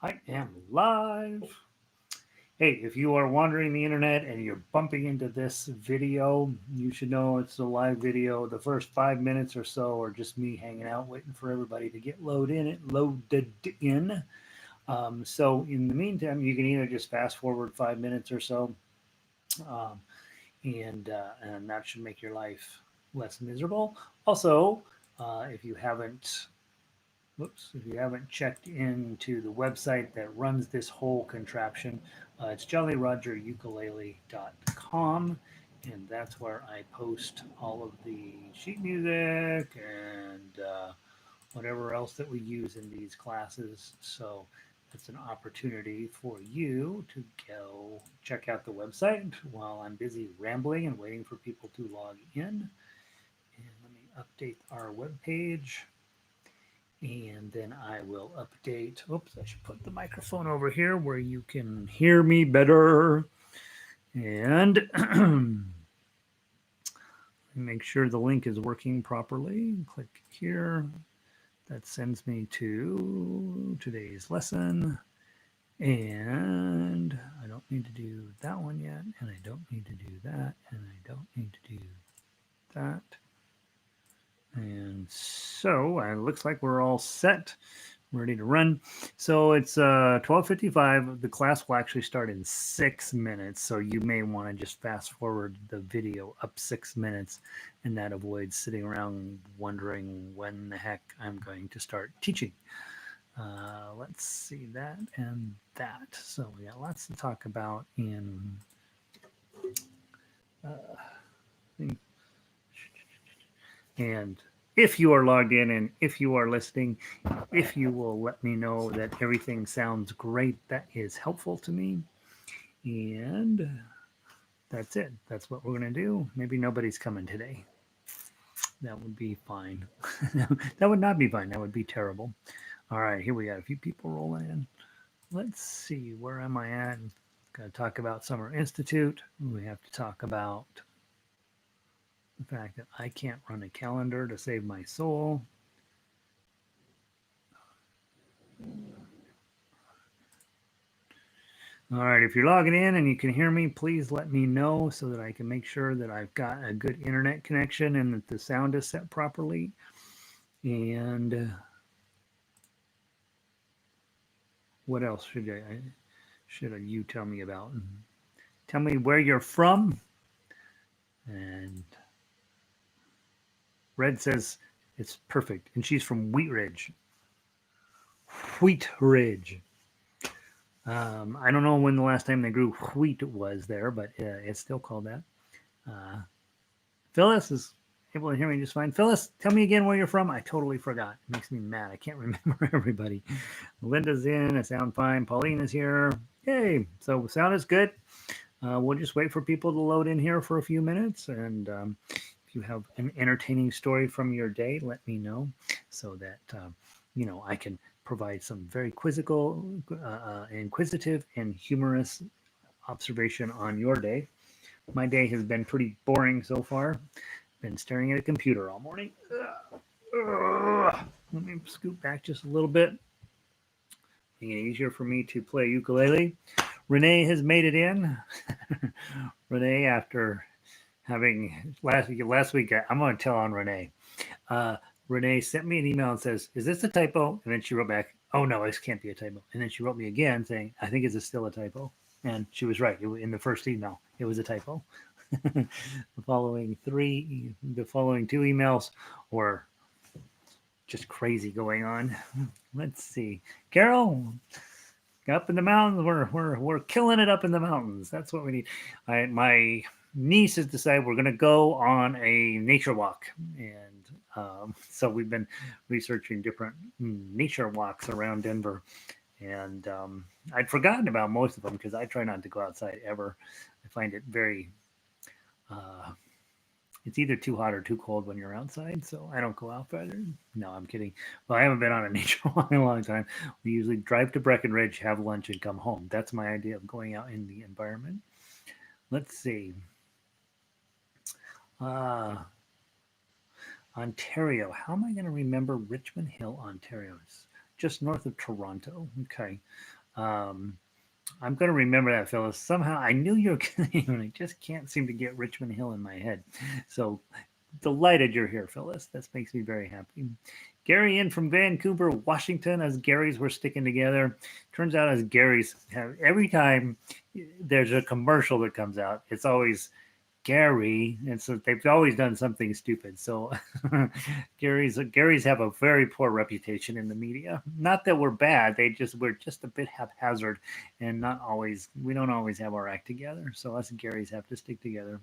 I am live. Hey, if you are wandering the internet and you're bumping into this video, you should know it's a live video. The first 5 minutes or so are just me hanging out, waiting for everybody to get loaded in. So in the meantime, you can either just fast forward 5 minutes or so, um, and that should make your life less miserable. Also, if you haven't if you haven't checked into the website that runs this whole contraption, it's jollyrogerukulele.com, and that's where I post all of the sheet music and whatever else that we use in these classes. So it's an opportunity for you to go check out the website while I'm busy rambling and waiting for people to log in. And let me update our web page. And then I will update. Oops, I should put the microphone over here where you can hear me better. And make sure the link is working properly. Click here. That sends me to today's lesson. And I don't need to do that one yet. And I don't need to do that. And I don't need to do that. And so it looks like we're all set, ready to run. So it's 12:55. The class will actually start in 6 minutes. So you may want to just fast forward the video up 6 minutes, and that avoids sitting around wondering when the heck I'm going to start teaching. Let's see that and that. So we got lots to talk about in and if you are logged in and if you are listening, if you will let me know that everything sounds great, that is helpful to me. And that's it. That's what we're going to do. Maybe nobody's coming today. That would be fine. That would not be fine. That would be terrible. All right, here we got a few people rolling in. Let's see, where am I at? Got to talk about Summer Institute. We have to talk about the fact that I can't run a calendar to save my soul. All right, if you're logging in and you can hear me, please let me know so that I can make sure that I've got a good internet connection and that the sound is set properly. And what else should you tell me about? Tell me where you're from. And Red says it's perfect, and she's from Wheat Ridge. Wheat Ridge. I don't know when the last time they grew wheat was there, but it's still called that. Phyllis is able to hear me just fine. Phyllis, tell me again where you're from. I totally forgot. It makes me mad. I can't remember everybody. Linda's in. I sound fine. Pauline is here. Yay. So sound is good. We'll just wait for people to load in here for a few minutes. And if you have an entertaining story from your day, let me know so that, I can provide some very quizzical, inquisitive, and humorous observation on your day. My day has been pretty boring so far. Been staring at a computer all morning. Let me scoot back just a little bit. Making it easier for me to play ukulele. Renee has made it in. Renee, after having last week, I'm going to tell on Renee. Renee sent me an email and says, "Is this a typo?" And then she wrote back, "Oh no, this can't be a typo." And then she wrote me again saying, "I think it's still a typo." And she was right. In the first email, it was a typo. The following two emails were just crazy going on. Let's see, Carol, up in the mountains. We're killing it up in the mountains. That's what we need. My niece has decided we're going to go on a nature walk, and so we've been researching different nature walks around Denver. And I'd forgotten about most of them because I try not to go outside ever. I find it very, it's either too hot or too cold when you're outside, so I don't go out further. No, I'm kidding. Well, I haven't been on a nature walk in a long time. We usually drive to Breckenridge, have lunch, and come home. That's my idea of going out in the environment. Let's see. Ontario. How am I going to remember Richmond Hill, Ontario? It's just north of Toronto. Okay. Um, I'm going to remember that, Phyllis. Somehow I knew you were Canadian. I just can't seem to get Richmond Hill in my head. So delighted you're here, Phyllis. That makes me very happy. Gary in from Vancouver, Washington, as Gary's were sticking together. Turns out as Gary's have every time there's a commercial that comes out, it's always Gary, and so they've always done something stupid. So Gary's have a very poor reputation in the media. Not that we're bad, we're just a bit haphazard, and not always we don't always have our act together. So us Garys have to stick together.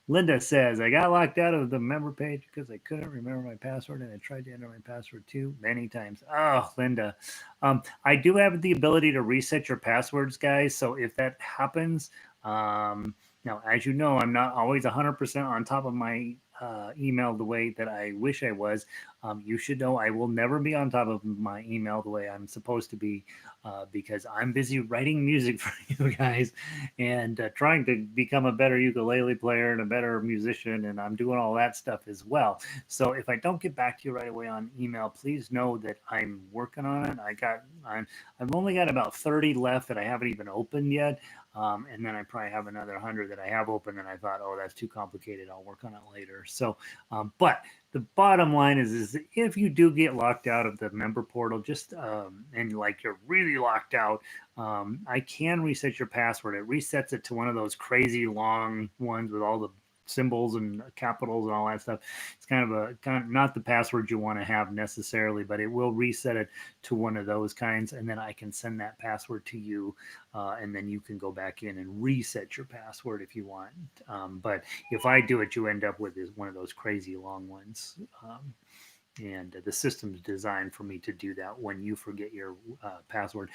Linda says, I got locked out of the member page because I couldn't remember my password, and I tried to enter my password too many times. Oh, Linda. I do have the ability to reset your passwords, guys. So if that happens, now, as you know, I'm not always 100% on top of my email the way that I wish I was. You should know I will never be on top of my email the way I'm supposed to be because I'm busy writing music for you guys and trying to become a better ukulele player and a better musician, and I'm doing all that stuff as well. So if I don't get back to you right away on email, please know that I'm working on it. I've only got about 30 left that I haven't even opened yet. And then I probably have another 100 that I have open, and I thought, oh, that's too complicated. I'll work on it later. So, but the bottom line is if you do get locked out of the member portal, just and like you're really locked out, I can reset your password. It resets it to one of those crazy long ones with all the symbols and capitals and all that stuff. It's kind of not the password you want to have necessarily, but it will reset it to one of those kinds, and then I can send that password to you, and then you can go back in and reset your password if you want. But if I do it, you end up with one of those crazy long ones. And the system's designed for me to do that when you forget your password.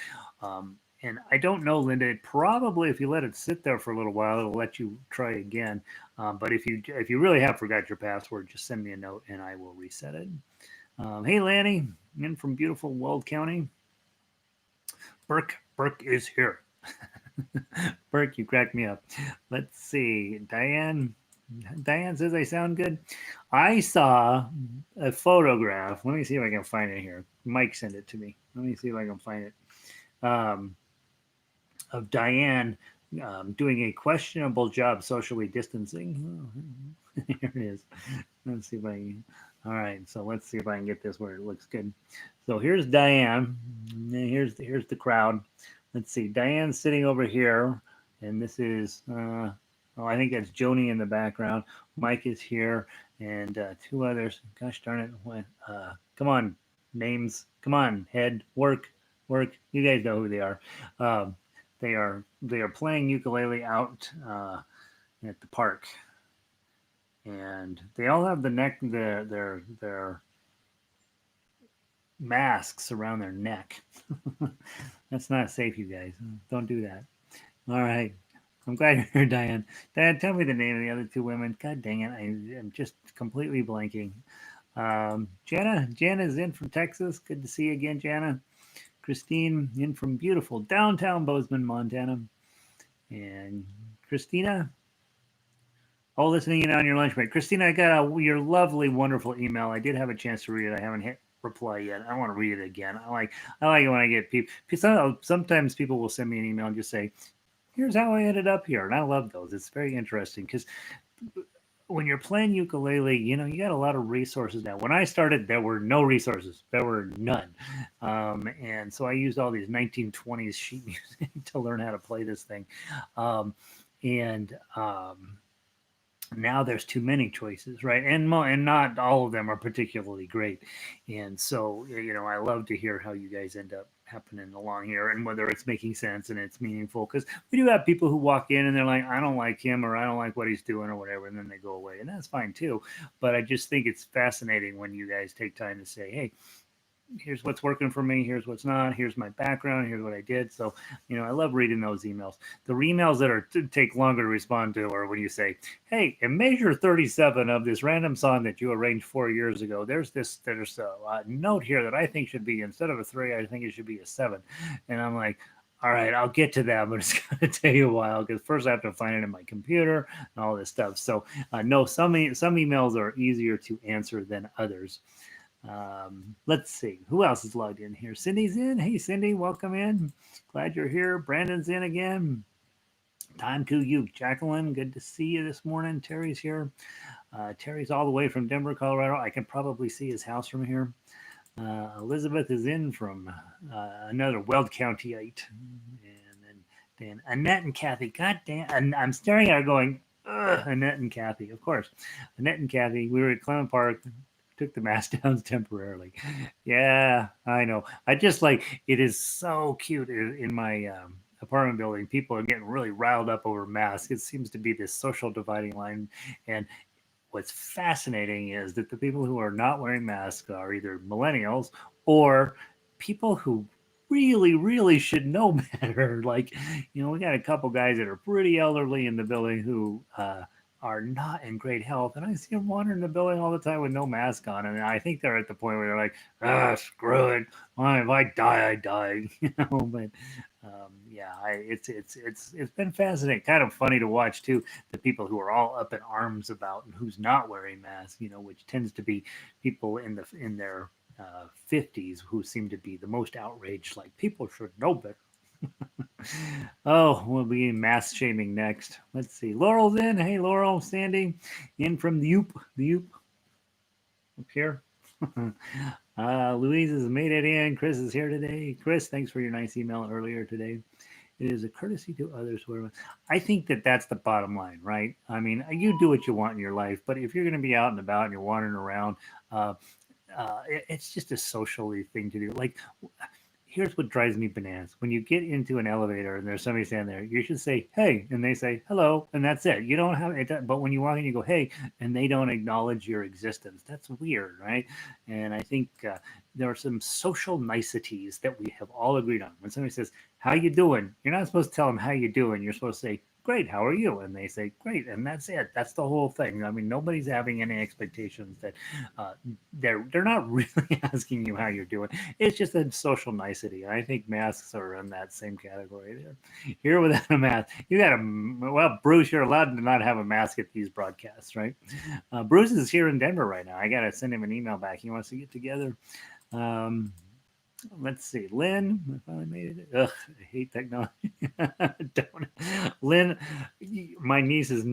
And I don't know, Linda. It probably, if you let it sit there for a little while, it'll let you try again. But if you really have forgot your password, just send me a note and I will reset it. Hey, Lanny, in from beautiful Weld County. Burke is here. Burke, you cracked me up. Let's see, Diane says I sound good. I saw a photograph. Let me see if I can find it here. Mike sent it to me. Let me see if I can find it. Of Diane doing a questionable job socially distancing. Oh, here it is. Let's see if I can. All right, so let's see if I can get this where it looks good. So here's Diane. Here's the crowd. Let's see. Diane's sitting over here, and this is I think that's Joni in the background. Mike is here, and two others. Gosh darn it! What? Come on, names. Come on, head. Work. You guys know who they are. They are playing ukulele out at the park, and they all have their masks around their neck. That's not safe, you guys. Don't do that. All right. I'm glad you're here, Diane. Diane, tell me the name of the other two women. God dang it. I'm just completely blanking. Jana's in from Texas. Good to see you again, Jana. Christine in from beautiful downtown Bozeman, Montana. And Christina, listening in on your lunch break. Christina, I got your lovely, wonderful email. I did have a chance to read it. I haven't hit reply yet. I want to read it again. I like it when I get people. Sometimes people will send me an email and just say, here's how I ended up here. And I love those. It's very interesting because when you're playing ukulele, you got a lot of resources now. When I started, there were no resources. There were none. And so I used all these 1920s sheet music to learn how to play this thing. Now there's too many choices, right? And not all of them are particularly great. And so, I love to hear how you guys end up happening along here and whether it's making sense and it's meaningful. Because we do have people who walk in and they're like, I don't like him or I don't like what he's doing or whatever, and then they go away. And that's fine too. But I just think it's fascinating when you guys take time to say, hey, here's what's working for me, here's what's not, here's my background, here's what I did. So, I love reading those emails. The emails that take longer to respond to are when you say, hey, in measure 37 of this random song that you arranged 4 years ago, there's a note here that I think should be, instead of a 3, I think it should be a 7. And I'm like, all right, I'll get to that, but it's going to take a while because first I have to find it in my computer and all this stuff. So no, some emails are easier to answer than others. Let's see. Who else is logged in here? Cindy's in. Hey, Cindy, welcome in. Glad you're here. Brandon's in again. Time to you. Jacqueline, good to see you this morning. Terry's here. Terry's all the way from Denver, Colorado. I can probably see his house from here. Elizabeth is in from another Weld Countyite. And then Annette and Kathy. God damn. And I'm staring at her going, ugh, Annette and Kathy. Of course. Annette and Kathy. We were at Clement Park. Took the mask down temporarily. Yeah, I know. I just like it is so cute in my apartment building. People are getting really riled up over masks. It seems to be this social dividing line. And what's fascinating is that the people who are not wearing masks are either millennials or people who really, really should know better. Like, we got a couple guys that are pretty elderly in the building who are not in great health, and I see them wandering the building all the time with no mask on, and I think they're at the point where they're like, screw it. Well, if I die, I die. But yeah, it's been fascinating, kind of funny to watch too. The people who are all up in arms about and who's not wearing masks, which tends to be people in their 50s who seem to be the most outraged. Like people should know better. Oh, we'll be mass shaming next. Let's see. Laurel's in. Hey, Laurel, Sandy, in from the Oop up here. Louise has made it in. Chris is here today. Chris, thanks for your nice email earlier today. It is a courtesy to others. I think that that's the bottom line, right? I mean, you do what you want in your life, but if you're going to be out and about and you're wandering around, it's just a socially thing to do. Like, here's what drives me bananas. When you get into an elevator and there's somebody standing there, you should say, hey, and they say, hello, and that's it. You don't have it. But when you walk in, you go, hey, and they don't acknowledge your existence. That's weird, right? And I think there are some social niceties that we have all agreed on. When somebody says, how you doing? You're not supposed to tell them how you doing. You're supposed to say, great, how are you? And they say, great, and that's it. That's the whole thing. I mean, nobody's having any expectations that they're not really asking you how you're doing. It's just a social nicety. And I think masks are in that same category there. Here without a mask, you got Bruce, you're allowed to not have a mask at these broadcasts, right? Bruce is here in Denver right now. I got to send him an email back. He wants to get together. Let's see. Lynn, I finally made it. Ugh, I hate technology. Don't. Lynn, my niece is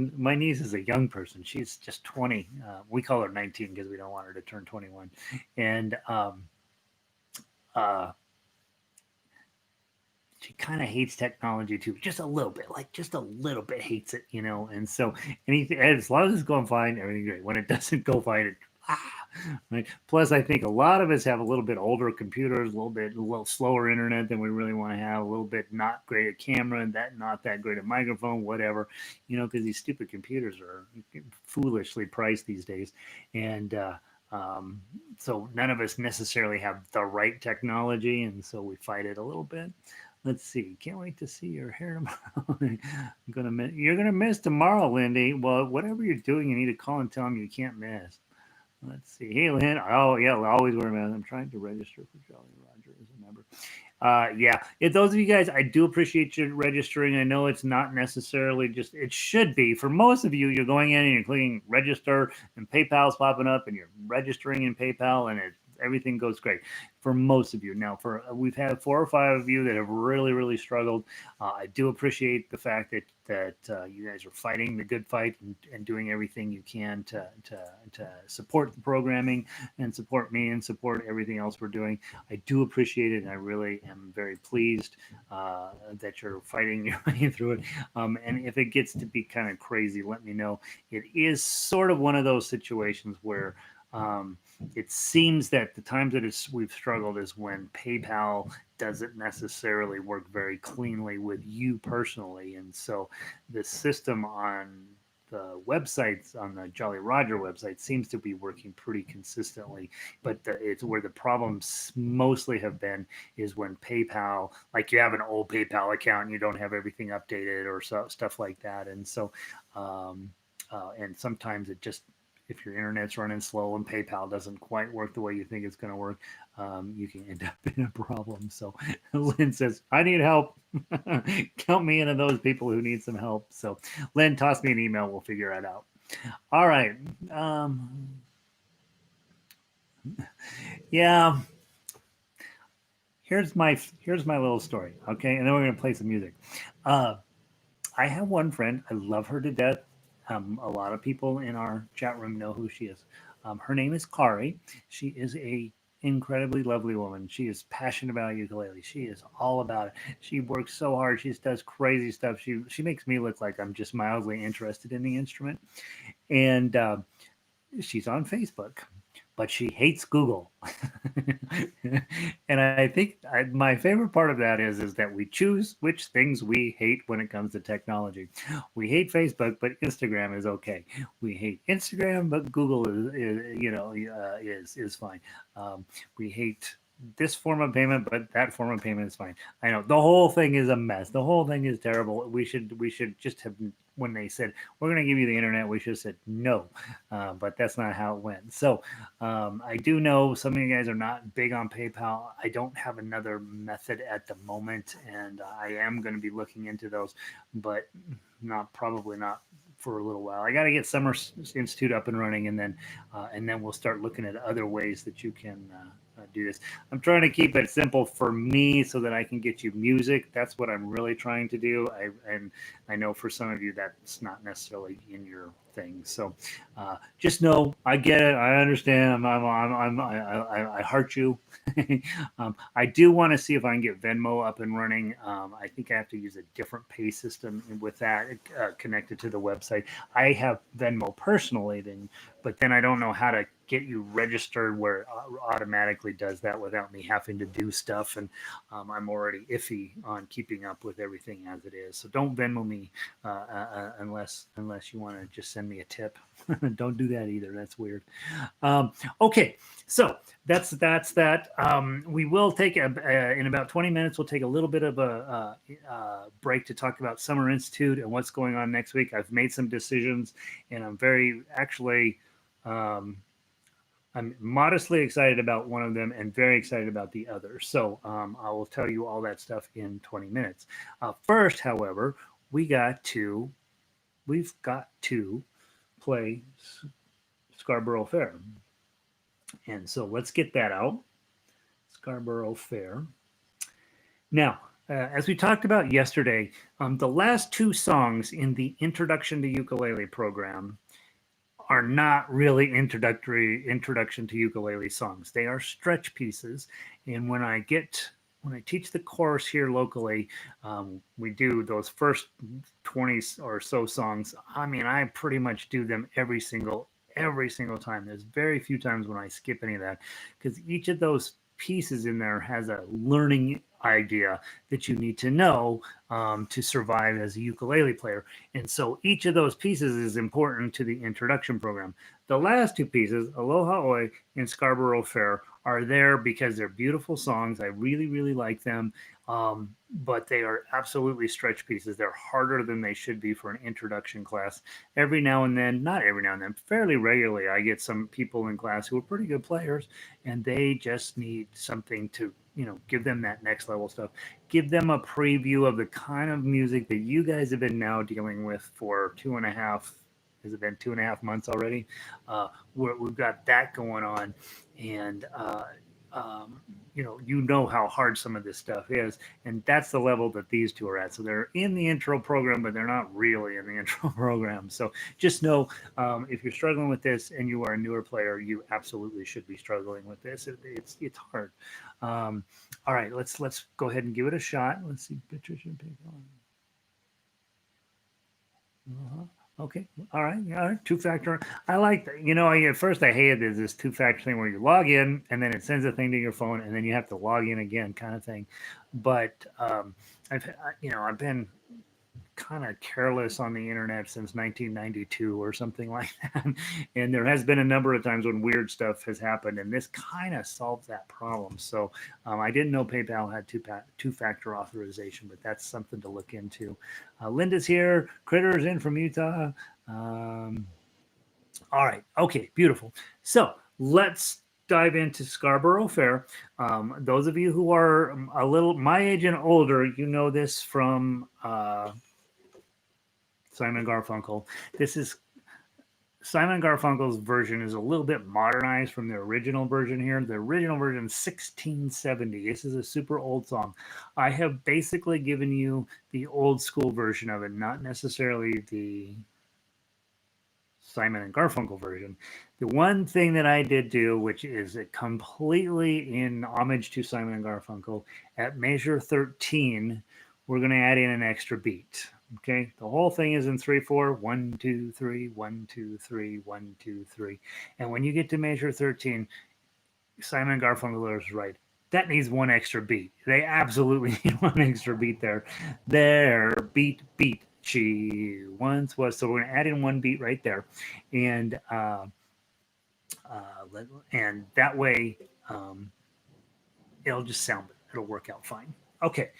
a young person. She's just 20. We call her 19 because we don't want her to turn 21. And she kind of hates technology too, just a little bit, like just a little bit hates it, And so anything, as long as it's going fine, everything's great. When it doesn't go fine, right. Plus, I think a lot of us have a little bit older computers, a little slower internet than we really want to have, a little bit not great at camera, and not that great at microphone, whatever, because these stupid computers are foolishly priced these days, and so none of us necessarily have the right technology, and so we fight it a little bit. Let's see. Can't wait to see your hair tomorrow. You're gonna miss tomorrow, Lindy. Well, whatever you're doing, you need to call and tell them you can't miss. Let's see. Hey, Lynn. Oh, yeah. I always wear a mask. I'm trying to register for Jolly Roger as a member. Yeah. Those of you guys, I do appreciate you registering. I know it's not necessarily just, it should be. For most of you, you're going in and you're clicking register and PayPal's popping up and you're registering in PayPal and everything goes great for most of you. Now, we've had 4 or 5 of you that have really, really struggled. I do appreciate the fact that you guys are fighting the good fight and doing everything you can to support the programming and support me and support everything else we're doing. I do appreciate it, and I really am very pleased that you're fighting your way through it. And if it gets to be kind of crazy, let me know. It is sort of one of those situations where it seems that the times that we've struggled is when PayPal doesn't necessarily work very cleanly with you personally. And so the system on the websites, on the Jolly Roger website, seems to be working pretty consistently. But it's where the problems mostly have been is when PayPal, like you have an old PayPal account and you don't have everything updated or stuff like that. And so, and sometimes it just, if your internet's running slow and PayPal doesn't quite work the way you think it's going to work, you can end up in a problem. So Lynn says, I need help. Count me into those people who need some help. So Lynn, toss me an email. We'll figure it out. All right. Yeah, here's my little story, okay, and then we're gonna play some music. Uh, I have one friend. I love her to death. A lot of people in our chat room know who she is. Her name is Kari. She is a incredibly lovely woman. She is passionate about ukulele. She is all about it. She works so hard. She just does crazy stuff. She makes me look like I'm just mildly interested in the instrument. And she's on Facebook, but she hates Google. And I think my favorite part of that is that we choose which things we hate when it comes to technology. We hate Facebook, but Instagram is okay. We hate Instagram, but Google is fine. We hate this form of payment, but that form of payment is fine. I know the whole thing is a mess. The whole thing is terrible. We should just have, when they said we're going to give you the internet, we should have said no, but that's not how it went. So I do know some of you guys are not big on PayPal. I don't have another method at the moment, and I am going to be looking into those, but probably not for a little while. I got to get Summer Institute up and running, and then we'll start looking at other ways that you can do this. I'm trying to keep it simple for me so that I can get you music. That's what I'm really trying to do. And I know for some of you that's not necessarily in your thing. So just know I get it. I understand. I heart you. I do want to see if I can get Venmo up and running. I think I have to use a different pay system with that connected to the website. I have Venmo personally, but then I don't know how to get you registered where it automatically does that without me having to do stuff. And I'm already iffy on keeping up with everything as it is. So don't Venmo me unless you want to just send me a tip. Don't do that either. That's weird. Okay, so that's that. We will take in about 20 minutes. We'll take a little bit of a break to talk about Summer Institute and what's going on next week. I've made some decisions, and I'm very actually. I'm modestly excited about one of them and very excited about the other. So I will tell you all that stuff in 20 minutes. First, however, we've got to play Scarborough Fair. And so let's get that out. Scarborough Fair. Now, as we talked about yesterday, the last two songs in the Introduction to Ukulele program are not really introduction to ukulele songs. They are stretch pieces. And when I teach the course here locally, we do those first 20 or so songs. I mean, I pretty much do them every single time. There's very few times when I skip any of that, because each of those pieces in there has a learning idea that you need to know to survive as a ukulele player. And so each of those pieces is important to the introduction program. The last two pieces, Aloha Oi and Scarborough Fair, are there because they're beautiful songs. I really, really like them. But they are absolutely stretch pieces. They're harder than they should be for an introduction class. Every now and then, not every now and then, fairly regularly, I get some people in class who are pretty good players, and they just need something to, give them that next level stuff. Give them a preview of the kind of music that you guys have been now dealing with for 2.5. Has it been 2.5 months already? We've got that going on, and you know how hard some of this stuff is, and that's the level that these two are at. So they're in the intro program, but they're not really in the intro program. So just know, if you're struggling with this and you are a newer player, you absolutely should be struggling with this. It's hard. All right, let's go ahead and give it a shot. Let's see, Patricia. Uh-huh. Okay. All right. All right. Two factor. I like that. At first I hated this two factor thing where you log in and then it sends a thing to your phone and then you have to log in again, kind of thing. But I've been kind of careless on the internet since 1992 or something like that. And there has been a number of times when weird stuff has happened, and this kind of solves that problem. So I didn't know PayPal had two-factor authorization, but that's something to look into. Linda's here. Critter's in from Utah. All right. Okay. Beautiful. So let's dive into Scarborough Fair. Those of you who are a little my age and older, you know this from Simon Garfunkel. This is Simon Garfunkel's version is a little bit modernized from the original version here. The original version is 1670. This is a super old song. I have basically given you the old school version of it, not necessarily the Simon and Garfunkel version. The one thing that I did do, which is completely in homage to Simon and Garfunkel, at measure 13, we're going to add in an extra beat. Okay, the whole thing is in 3/4, 1, 2, 3, 1, 2, 3, 1, 2, 3. And when you get to measure 13, Simon and Garfunkel is right. That needs one extra beat. They absolutely need one extra beat there. There, beat, beat. She once was. So we're going to add in one beat right there, and that way it'll just sound. It'll work out fine. Okay,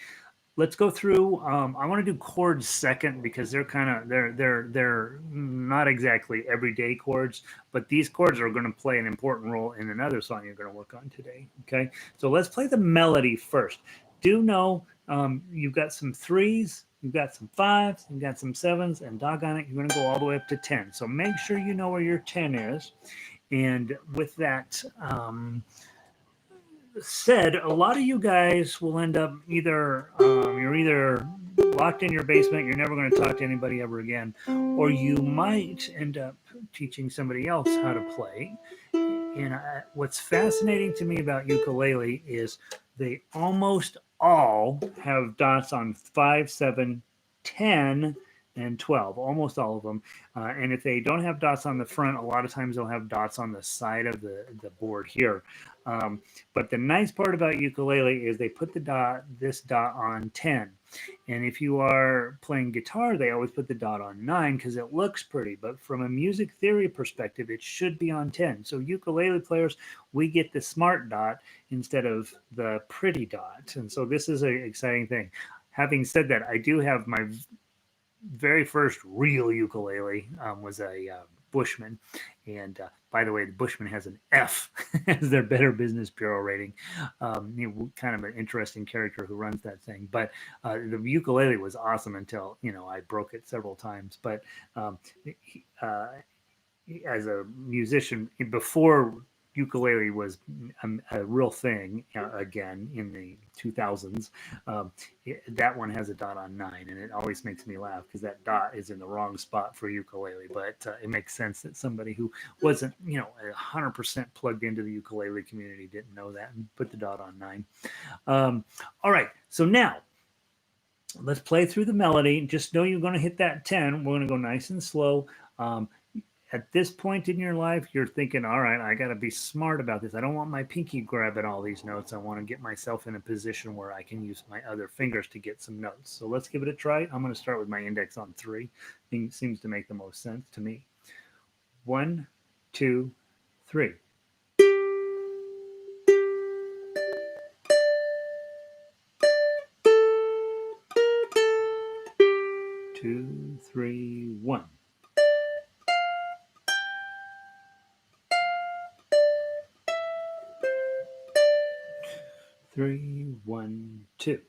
let's go through. I want to do chords second because they're not exactly everyday chords, but these chords are going to play an important role in another song you're going to work on today. Okay, so let's play the melody first. Do know you've got some threes, you've got some fives, you've got some sevens, and doggone it, you're going to go all the way up to 10. So make sure you know where your 10 is. And with that, said, a lot of you guys will end up either you're either locked in your basement, you're never going to talk to anybody ever again, or you might end up teaching somebody else how to play. And what's fascinating to me about ukulele is they almost all have dots on 5, 7, 10, and 12, almost all of them. And if they don't have dots on the front, a lot of times they'll have dots on the side of the board here. But the nice part about ukulele is they put this dot on 10. And if you are playing guitar, they always put the dot on 9 because it looks pretty. But from a music theory perspective, it should be on 10. So ukulele players, we get the smart dot instead of the pretty dot. And so this is an exciting thing. Having said that, I do have my very first real ukulele was a Bushman. And by the way, the Bushman has an F as their Better Business Bureau rating. Kind of an interesting character who runs that thing. But the ukulele was awesome until, I broke it several times. But as a musician, before ukulele was a real thing again in the 2000s, that one has a dot on 9, and it always makes me laugh because that dot is in the wrong spot for ukulele. But it makes sense that somebody who wasn't 100% plugged into the ukulele community didn't know that and put the dot on 9. All right, so now let's play through the melody. Just know you're going to hit that 10. We're going to go nice and slow. At this point in your life, you're thinking, all right, I got to be smart about this. I don't want my pinky grabbing all these notes. I want to get myself in a position where I can use my other fingers to get some notes. So let's give it a try. I'm going to start with my index on 3. It seems to make the most sense to me. 1, 2, 3. 2, 3, 1. 3, 1, 2.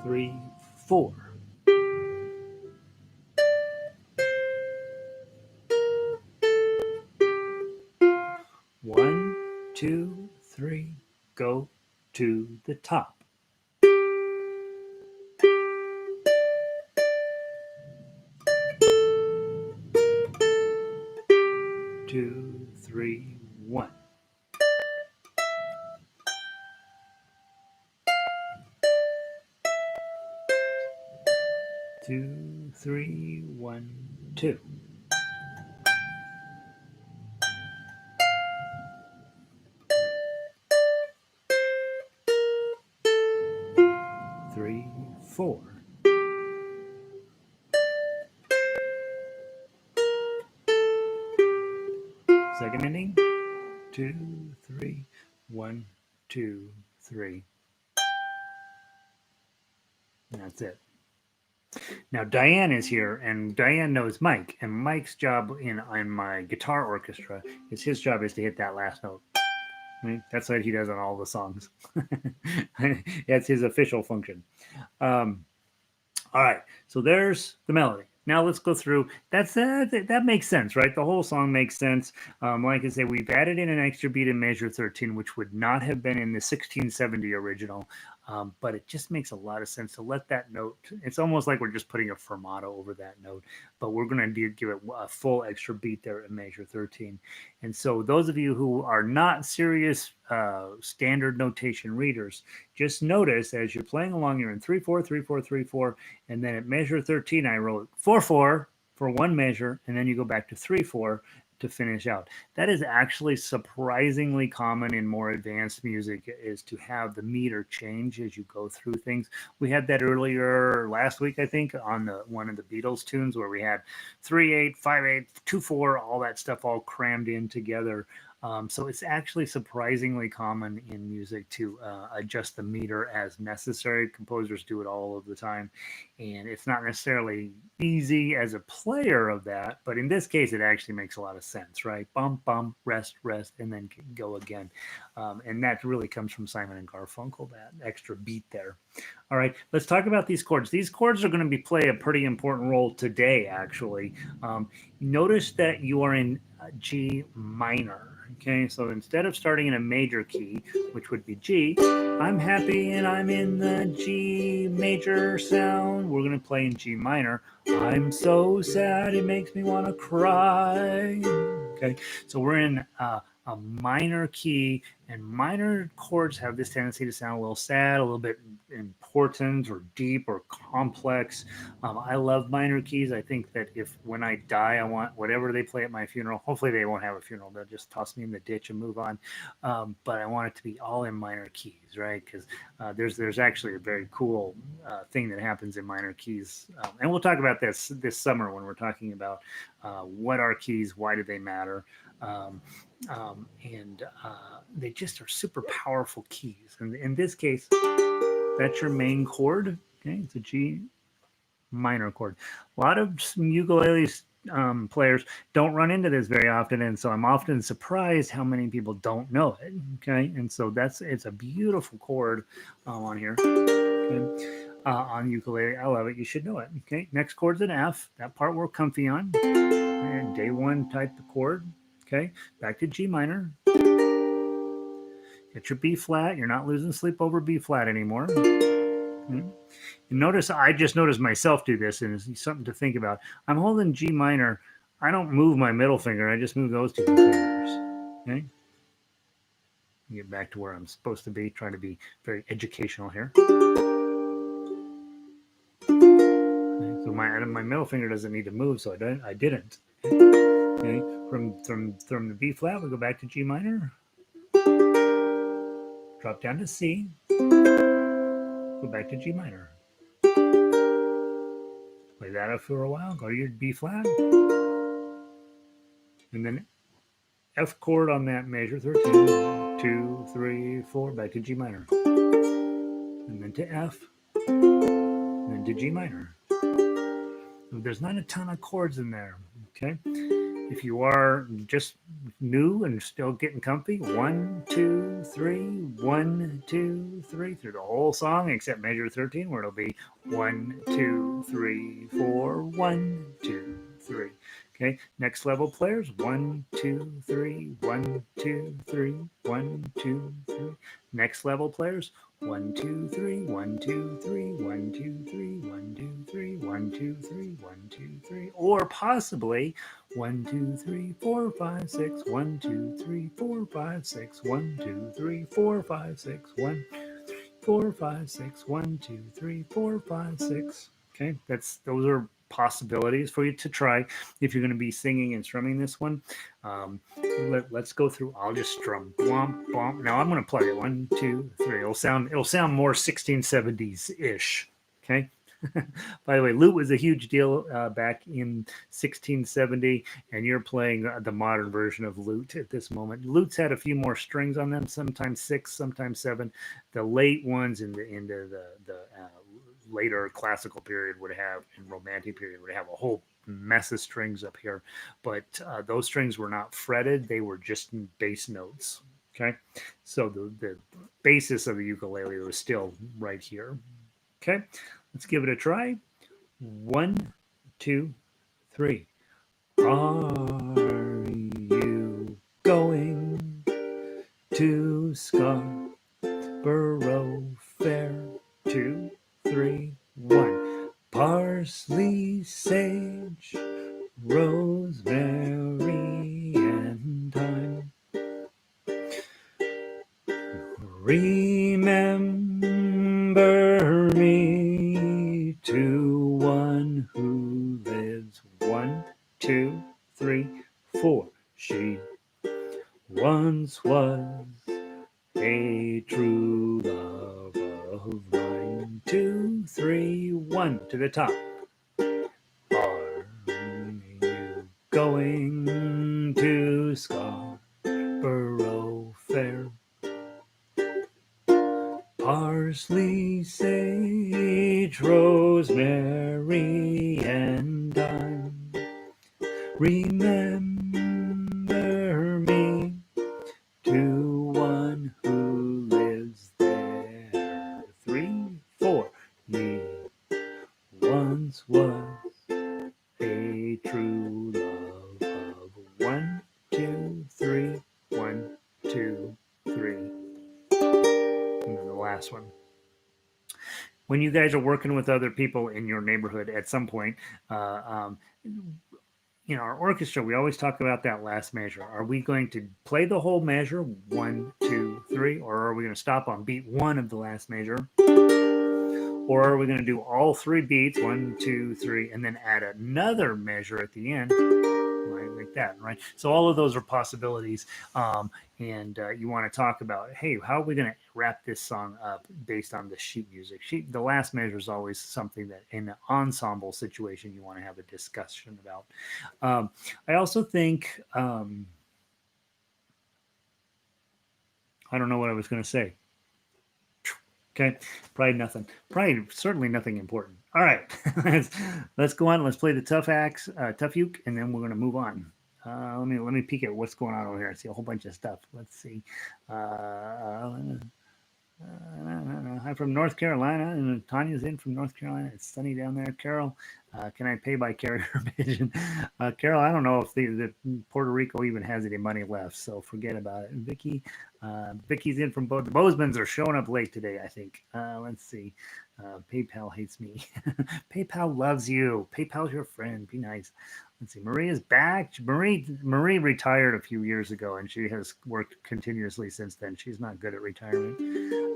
3, 4. 1, 2, 3, go to the top. 2, 3, 1. 2, 3, 1, 2. 3, 4. 2nd ending. 2, 3, 1, 2, 3. And that's it. Now Diane is here, and Diane knows Mike, and Mike's job in my guitar orchestra is his job is to hit that last note. Right? That's what he does on all the songs. That's his official function. Um, all right, so there's the melody. Now let's go through. That makes sense, right? The whole song makes sense. Like I say, we've added in an extra beat in measure 13, which would not have been in the 1670 original, but it just makes a lot of sense to let that note. It's almost like we're just putting a fermato over that note, but we're going to give it a full extra beat there in measure 13. And so, those of you who are not serious standard notation readers, just notice as you're playing along, you're in 3/4, 3/4, 3/4, and then at measure 13, I wrote 4/4 for one measure, and then you go back to 3/4 to finish out. That is actually surprisingly common in more advanced music, is to have the meter change as you go through things. We had that earlier last week, I think, on one of the Beatles tunes where we had 3/8, 5/8, 2/4, all that stuff all crammed in together. So it's actually surprisingly common in music to adjust the meter as necessary. Composers do it all of the time, and it's not necessarily easy as a player of that, but in this case, it actually makes a lot of sense, right? Bump, bump, rest, rest, and then go again. And that really comes from Simon and Garfunkel, that extra beat there. All right, let's talk about these chords. These chords are going to play a pretty important role today, actually. Notice that you are in G minor. Okay, so instead of starting in a major key, which would be G, I'm happy and I'm in the G major sound. We're going to play in G minor. I'm so sad it makes me want to cry. Okay, so we're in a minor key, and minor chords have this tendency to sound a little sad, a little bit important or deep or complex. I love minor keys. I think that if when I die, I want whatever they play at my funeral. Hopefully, they won't have a funeral. They'll just toss me in the ditch and move on. But I want it to be all in minor keys, right? Because there's actually a very cool thing that happens in minor keys, and we'll talk about this summer when we're talking about what are keys, why do they matter. And they just are super powerful keys. And in this case, that's your main chord. Okay, it's a G minor chord. A lot of ukulele players don't run into this very often, and so I'm often surprised how many people don't know it. Okay, and so it's a beautiful chord on here. Okay. On ukulele, I love it. You should know it. Okay, next chord's an F. That part we're comfy on. And day one type of chord. Okay, back to G minor. Get your B flat. You're not losing sleep over B flat anymore. And notice, I just noticed myself do this, and it's something to think about. I'm holding G minor. I don't move my middle finger. I just move those two fingers. Okay. Get back to where I'm supposed to be. Trying to be very educational here. Okay, so my middle finger doesn't need to move, so I didn't. Okay. From the B flat, we go back to G minor. Drop down to C. Go back to G minor. Play that up for a while. Go to your B flat. And then F chord on that measure 13. 2, 3, 4. Back to G minor. And then to F. And then to G minor. There's not a ton of chords in there. Okay. If you are just new and still getting comfy, 1, 2, 3, 1, 2, 3 through the whole song, except measure 13, where it'll be 1, 2, 3, 4, 1, 2, 3. Okay, next level players, 1, 2, 3, 1, 2, 3, 1, 2, 3. Next level players, 1, 2, 3, 1, 2, 3, 1, 2, 3, 1, 2, 3, 1, 2, 3, 1, 2, 3, or possibly 1, 2, 3, 4, 5, 6, 1, 2, 3, 4, 5, 6, 1, 2, 3, 4, 5, 6, 1, 4, 5, 6, 1, 2, 3, 4, 5, 6. Okay, those are possibilities for you to try if you're going to be singing and strumming this one. Let's go through. I'll just strum blomp blomp. Now I'm going to plug it 1, 2, 3. It'll sound more 1670s ish. Okay. By the way, lute was a huge deal back in 1670, and you're playing the modern version of lute at this moment. Lutes had a few more strings on them, sometimes 6, sometimes 7. The late ones into the later classical period would have, and romantic period would have a whole mess of strings up here. But those strings were not fretted; they were just bass notes. Okay, so the basis of the ukulele was still right here. Okay, let's give it a try. 1, 2, 3. Are you going to Scarborough Fair? 2, 3, 1. Parsley, sage, rosemary, and thyme. Remember me to one who lives. 1, 2, 3, 4. She once was a true love of mine. 2, 3, 1 to the top. Are you going to Scarborough Fair? Parsley, sage, rosemary, and thyme. Remember me to one who lives there. 3, 4. He once was a true love of 1, 2, 3. 1, 2, 3. And then the last one. When you guys are working with other people in your neighborhood at some point, in our orchestra, we always talk about that last measure. Are we going to play the whole measure, 1, 2, 3, or are we going to stop on beat 1 of the last measure? Or are we going to do all 3 beats, 1, 2, 3, and then add another measure at the end? Like that, right? So all of those are possibilities, and you want to talk about, hey, how are we going to wrap this song up based on the sheet music? The last measure is always something that in an ensemble situation you want to have a discussion about. I also think I don't know what I was going to say. Okay, probably nothing. Probably certainly nothing important. All right, let's go on. Let's play the tough uke, and then we're going to move on. Let me peek at what's going on over here. I see a whole bunch of stuff. Let's see. Hi from North Carolina, and Tanya's in from North Carolina. It's sunny down there. Carol, can I pay by carrier pigeon? Carol, I don't know if the Puerto Rico even has any money left, so forget about it. Vicky, Vicky's in from both. The Bozeman's are showing up late today, I think. Let's see. PayPal hates me. PayPal loves you. PayPal's your friend. Be nice. Let's see. Maria's back. Marie retired a few years ago, and she has worked continuously since then. She's not good at retirement.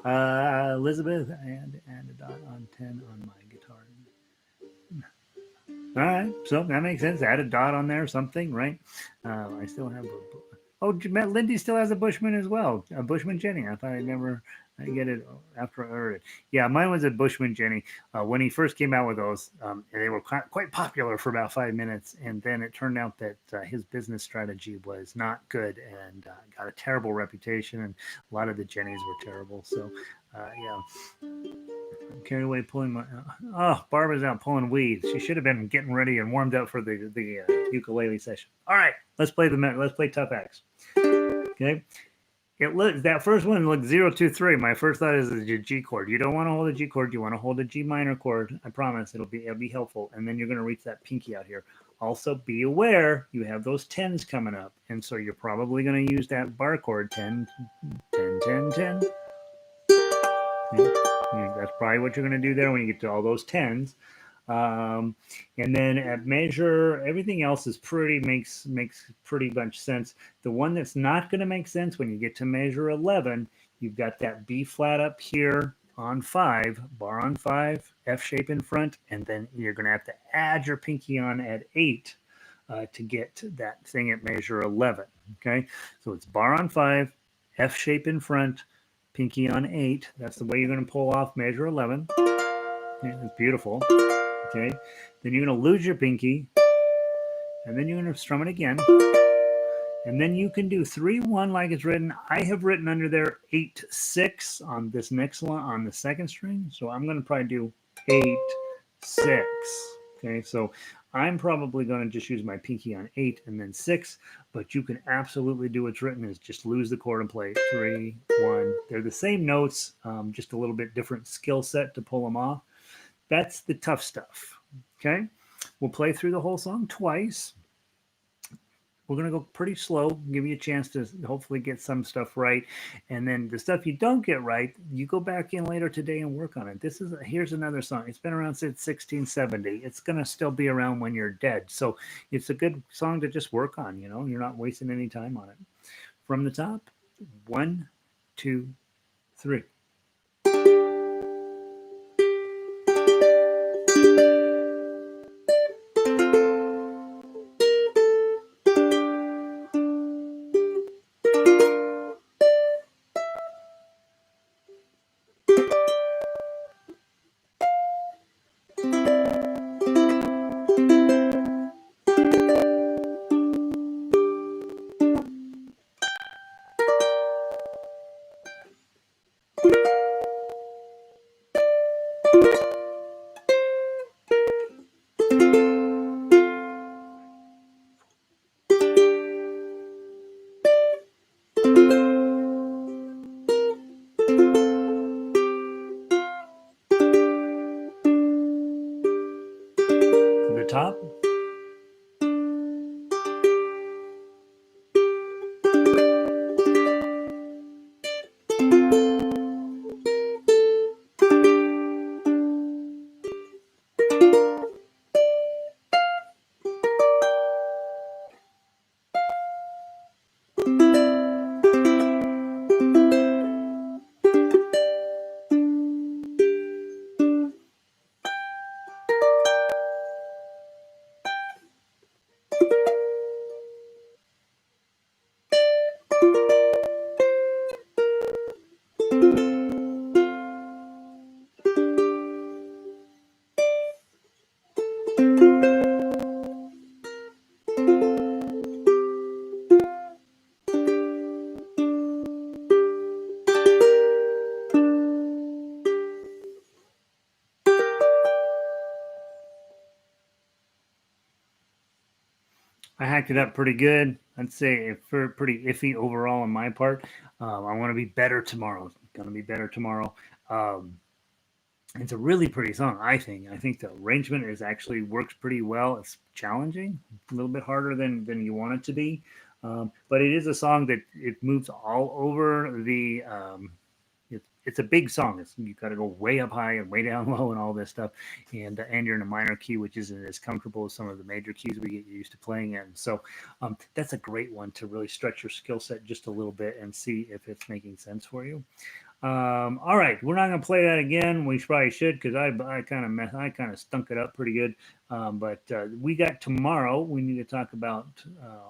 Elizabeth, and a dot on 10 on my guitar. All right, so that makes sense. Add a dot on there, something, right? I still have Lindy still has a Bushman as well. A Bushman Jenny. I thought I'd never get it after I heard it. Yeah, mine was a Bushman Jenny. When he first came out with those, they were quite popular for about 5 minutes, and then it turned out that his business strategy was not good and got a terrible reputation, and a lot of the Jennies were terrible. So, yeah. I'm carried away pulling my. Barbara's out pulling weeds. She should have been getting ready and warmed up for the ukulele session. All right, let's play Tough X. Okay. That first one looked 0, 2, 3. My first thought is a G chord. You don't want to hold a G chord. You want to hold a G minor chord. I promise it'll be helpful. And then you're going to reach that pinky out here. Also, be aware you have those 10s coming up, and so you're probably going to use that bar chord 10, 10, 10, 10. That's probably what you're going to do there when you get to all those 10s. And then at measure, everything else is makes pretty much sense. The one that's not going to make sense when you get to measure 11, you've got that B flat up here on 5, bar on 5, F shape in front, and then you're going to have to add your pinky on at 8 to get that thing at measure 11. Okay, so it's bar on 5, F shape in front, pinky on 8. That's the way you're going to pull off measure 11. Okay, it's beautiful. Okay, then you're going to lose your pinky, and then you're going to strum it again, and then you can do 3-1 like it's written. I have written under there 8-6 on this next one on the second string, so I'm going to probably do 8-6. Okay, so I'm probably going to just use my pinky on 8 and then 6, but you can absolutely do what's written is just lose the chord and play 3, 1. They're the same notes, just a little bit different skill set to pull them off. That's the tough stuff. Okay, we'll play through the whole song twice. We're going to go pretty slow, give you a chance to hopefully get some stuff right. And then the stuff you don't get right, you go back in later today and work on it. Here's another song. It's been around since 1670. It's going to still be around when you're dead. So it's a good song to just work on, you're not wasting any time on it. From the top, 1, 2, 3. The top. I hacked it up pretty good. I'd say for pretty iffy overall on my part. I want to be better tomorrow. Going to be better tomorrow. Um, it's a really pretty song, I think. I think the arrangement is actually works pretty well. It's challenging, a little bit harder than you want it to be, but it is a song that it moves all over the it's a big song. You got to go way up high and way down low and all this stuff, and you're in a minor key, which isn't as comfortable as some of the major keys we get used to playing in. So that's a great one to really stretch your skill set just a little bit and see if it's making sense for you. All right, we're not going to play that again. We probably should because I kind of stunk it up pretty good. But we got tomorrow. We need to talk about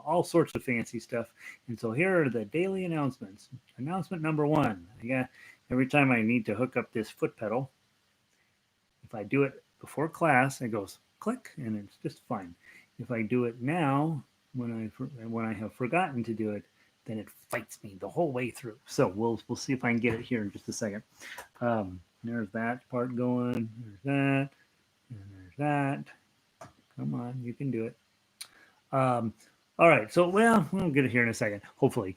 all sorts of fancy stuff. And so here are the daily announcements. Announcement number 1. Every time I need to hook up this foot pedal, if I do it before class, it goes click, and it's just fine. If I do it now, when I have forgotten to do it, then it fights me the whole way through. So we'll see if I can get it here in just a second. There's that part going. There's that. And there's that. Come on, you can do it. All right. So, we'll get it here in a second, hopefully.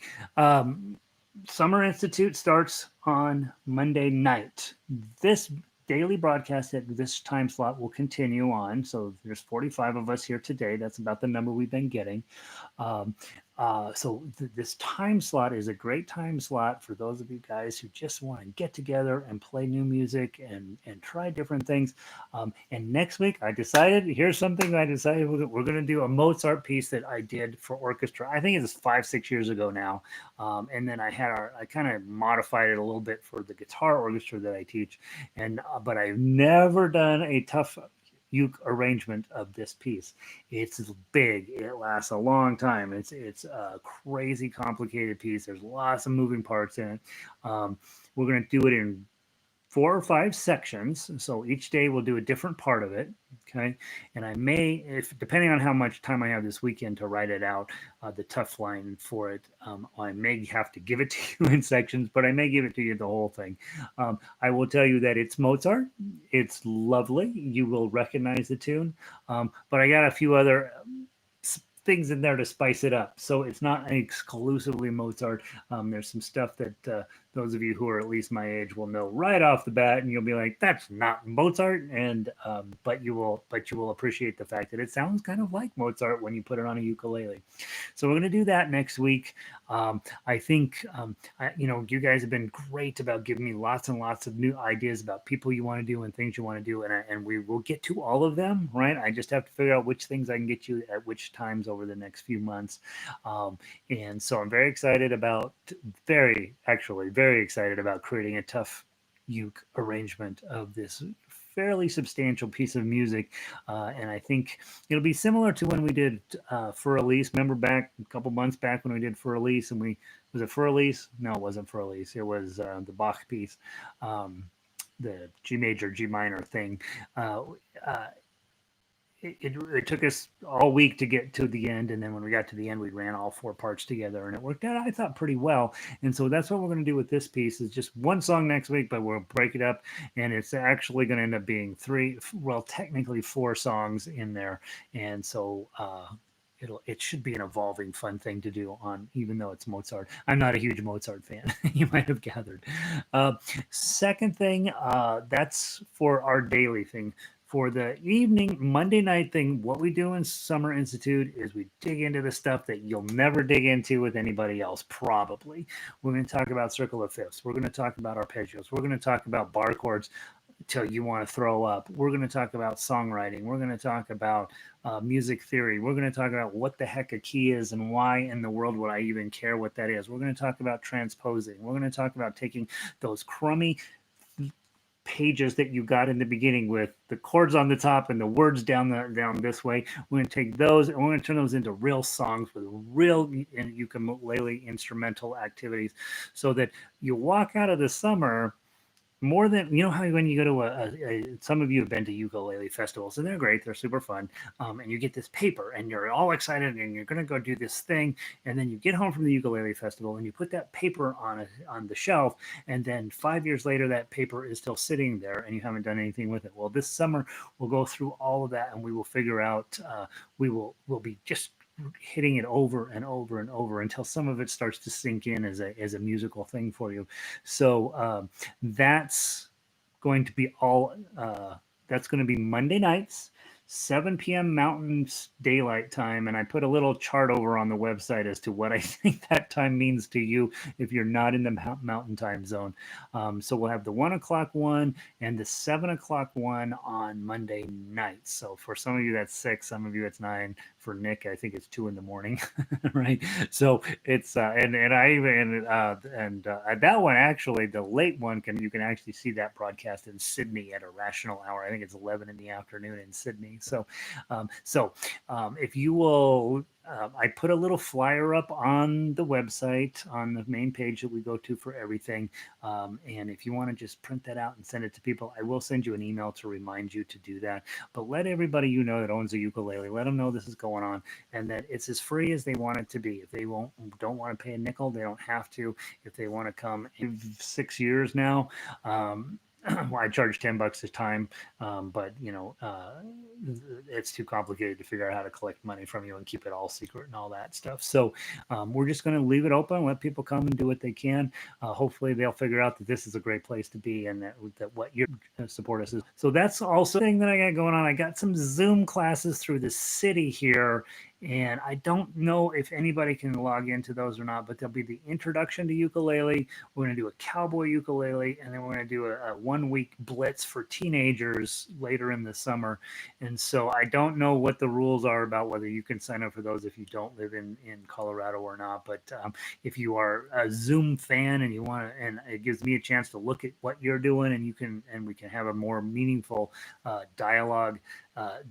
Summer Institute starts on Monday night. This daily broadcast at this time slot will continue on. So there's 45 of us here today. That's about the number we've been getting. So this time slot is a great time slot for those of you guys who just want to get together and play new music and try different things. And next week, here's something I decided we're going to do a Mozart piece that I did for orchestra. I think it was 5-6 years ago now. And then I kind of modified it a little bit for the guitar orchestra that I teach. But I've never done a tough uke arrangement of this piece. It's big. It lasts a long time. It's a crazy complicated piece. There's lots of moving parts in it. We're going to do it in 4 or 5 sections. So each day we'll do a different part of it. Okay. And I may, if depending on how much time I have this weekend to write it out, the tough line for it, I may have to give it to you in sections, but I may give it to you the whole thing. I will tell you that it's Mozart. It's lovely. You will recognize the tune. But I got a few other things in there to spice it up. So it's not exclusively Mozart. There's some stuff that those of you who are at least my age will know right off the bat, and you'll be like, "That's not Mozart," and but you will appreciate the fact that it sounds kind of like Mozart when you put it on a ukulele. So we're going to do that next week. I think you guys have been great about giving me lots and lots of new ideas about people you want to do and things you want to do, and we will get to all of them. Right? I just have to figure out which things I can get you at which times over the next few months. And so I'm very excited about very excited about creating a tough uke arrangement of this fairly substantial piece of music, and I think it'll be similar to when we did For Elise. Remember back a couple months back when we did For Elise, and was it For Elise? No, it wasn't For Elise. It was the Bach piece, the G major, G minor thing. It took us all week to get to the end, and then when we got to the end, we ran all 4 parts together, and it worked out, I thought, pretty well. And so that's what we're going to do with this piece, is just one song next week, but we'll break it up, and it's actually going to end up being technically 4 songs in there. And so it should be an evolving, fun thing to do on, even though it's Mozart. I'm not a huge Mozart fan, you might have gathered. Second thing, that's for our daily thing. For the evening Monday night thing, what we do in Summer Institute is we dig into the stuff that you'll never dig into with anybody else, probably. We're going to talk about circle of fifths. We're going to talk about arpeggios. We're going to talk about bar chords till you want to throw up. We're going to talk about songwriting. We're going to talk about music theory. We're going to talk about what the heck a key is and why in the world would I even care what that is. We're going to talk about transposing. We're going to talk about taking those crummy pages that you got in the beginning with the chords on the top and the words down this way. We're going to take those and we're going to turn those into real songs with real ukulele instrumental activities, so that you walk out of the summer more than, how when you go to some of you have been to ukulele festivals, and they're great, they're super fun, and you get this paper and you're all excited and you're going to go do this thing, and then you get home from the ukulele festival and you put that paper on the shelf, and then 5 years later that paper is still sitting there and you haven't done anything with it. Well, this summer we'll go through all of that, and we will figure out, we'll be just hitting it over and over and over until some of it starts to sink in as a musical thing for you. So that's going to be that's going to be Monday nights, 7 p.m. Mountain Daylight Time, and I put a little chart over on the website as to what I think that time means to you if you're not in the Mountain Time Zone. So we'll have the 1 o'clock one and the 7 o'clock one on Monday nights. So for some of you that's 6, some of you it's 9. For Nick, I think it's 2 in the morning, right? So it's and that one, actually, the late one, you can actually see that broadcast in Sydney at a rational hour. I think it's 11 in the afternoon in Sydney. So if you will, I put a little flyer up on the website on the main page that we go to for everything. And if you want to just print that out and send it to people, I will send you an email to remind you to do that. But let everybody you know that owns a ukulele, let them know this is going on and that it's as free as they want it to be. If they don't want to pay a nickel, they don't have to. If they want to come in 6 years now, well, I charge $10 a time, but it's too complicated to figure out how to collect money from you and keep it all secret and all that stuff. So we're just going to leave it open, let people come and do what they can. Hopefully they'll figure out that this is a great place to be and that what your support us is. So that's also a thing that I got going on. I got some Zoom classes through the city here, and I don't know if anybody can log into those or not, but there'll be the introduction to ukulele. We're going to do a cowboy ukulele, and then we're going to do a 1-week blitz for teenagers later in the summer. And so I don't know what the rules are about whether you can sign up for those if you don't live in Colorado or not. But if you are a Zoom fan and you want to, and it gives me a chance to look at what you're doing, and we can have a more meaningful dialogue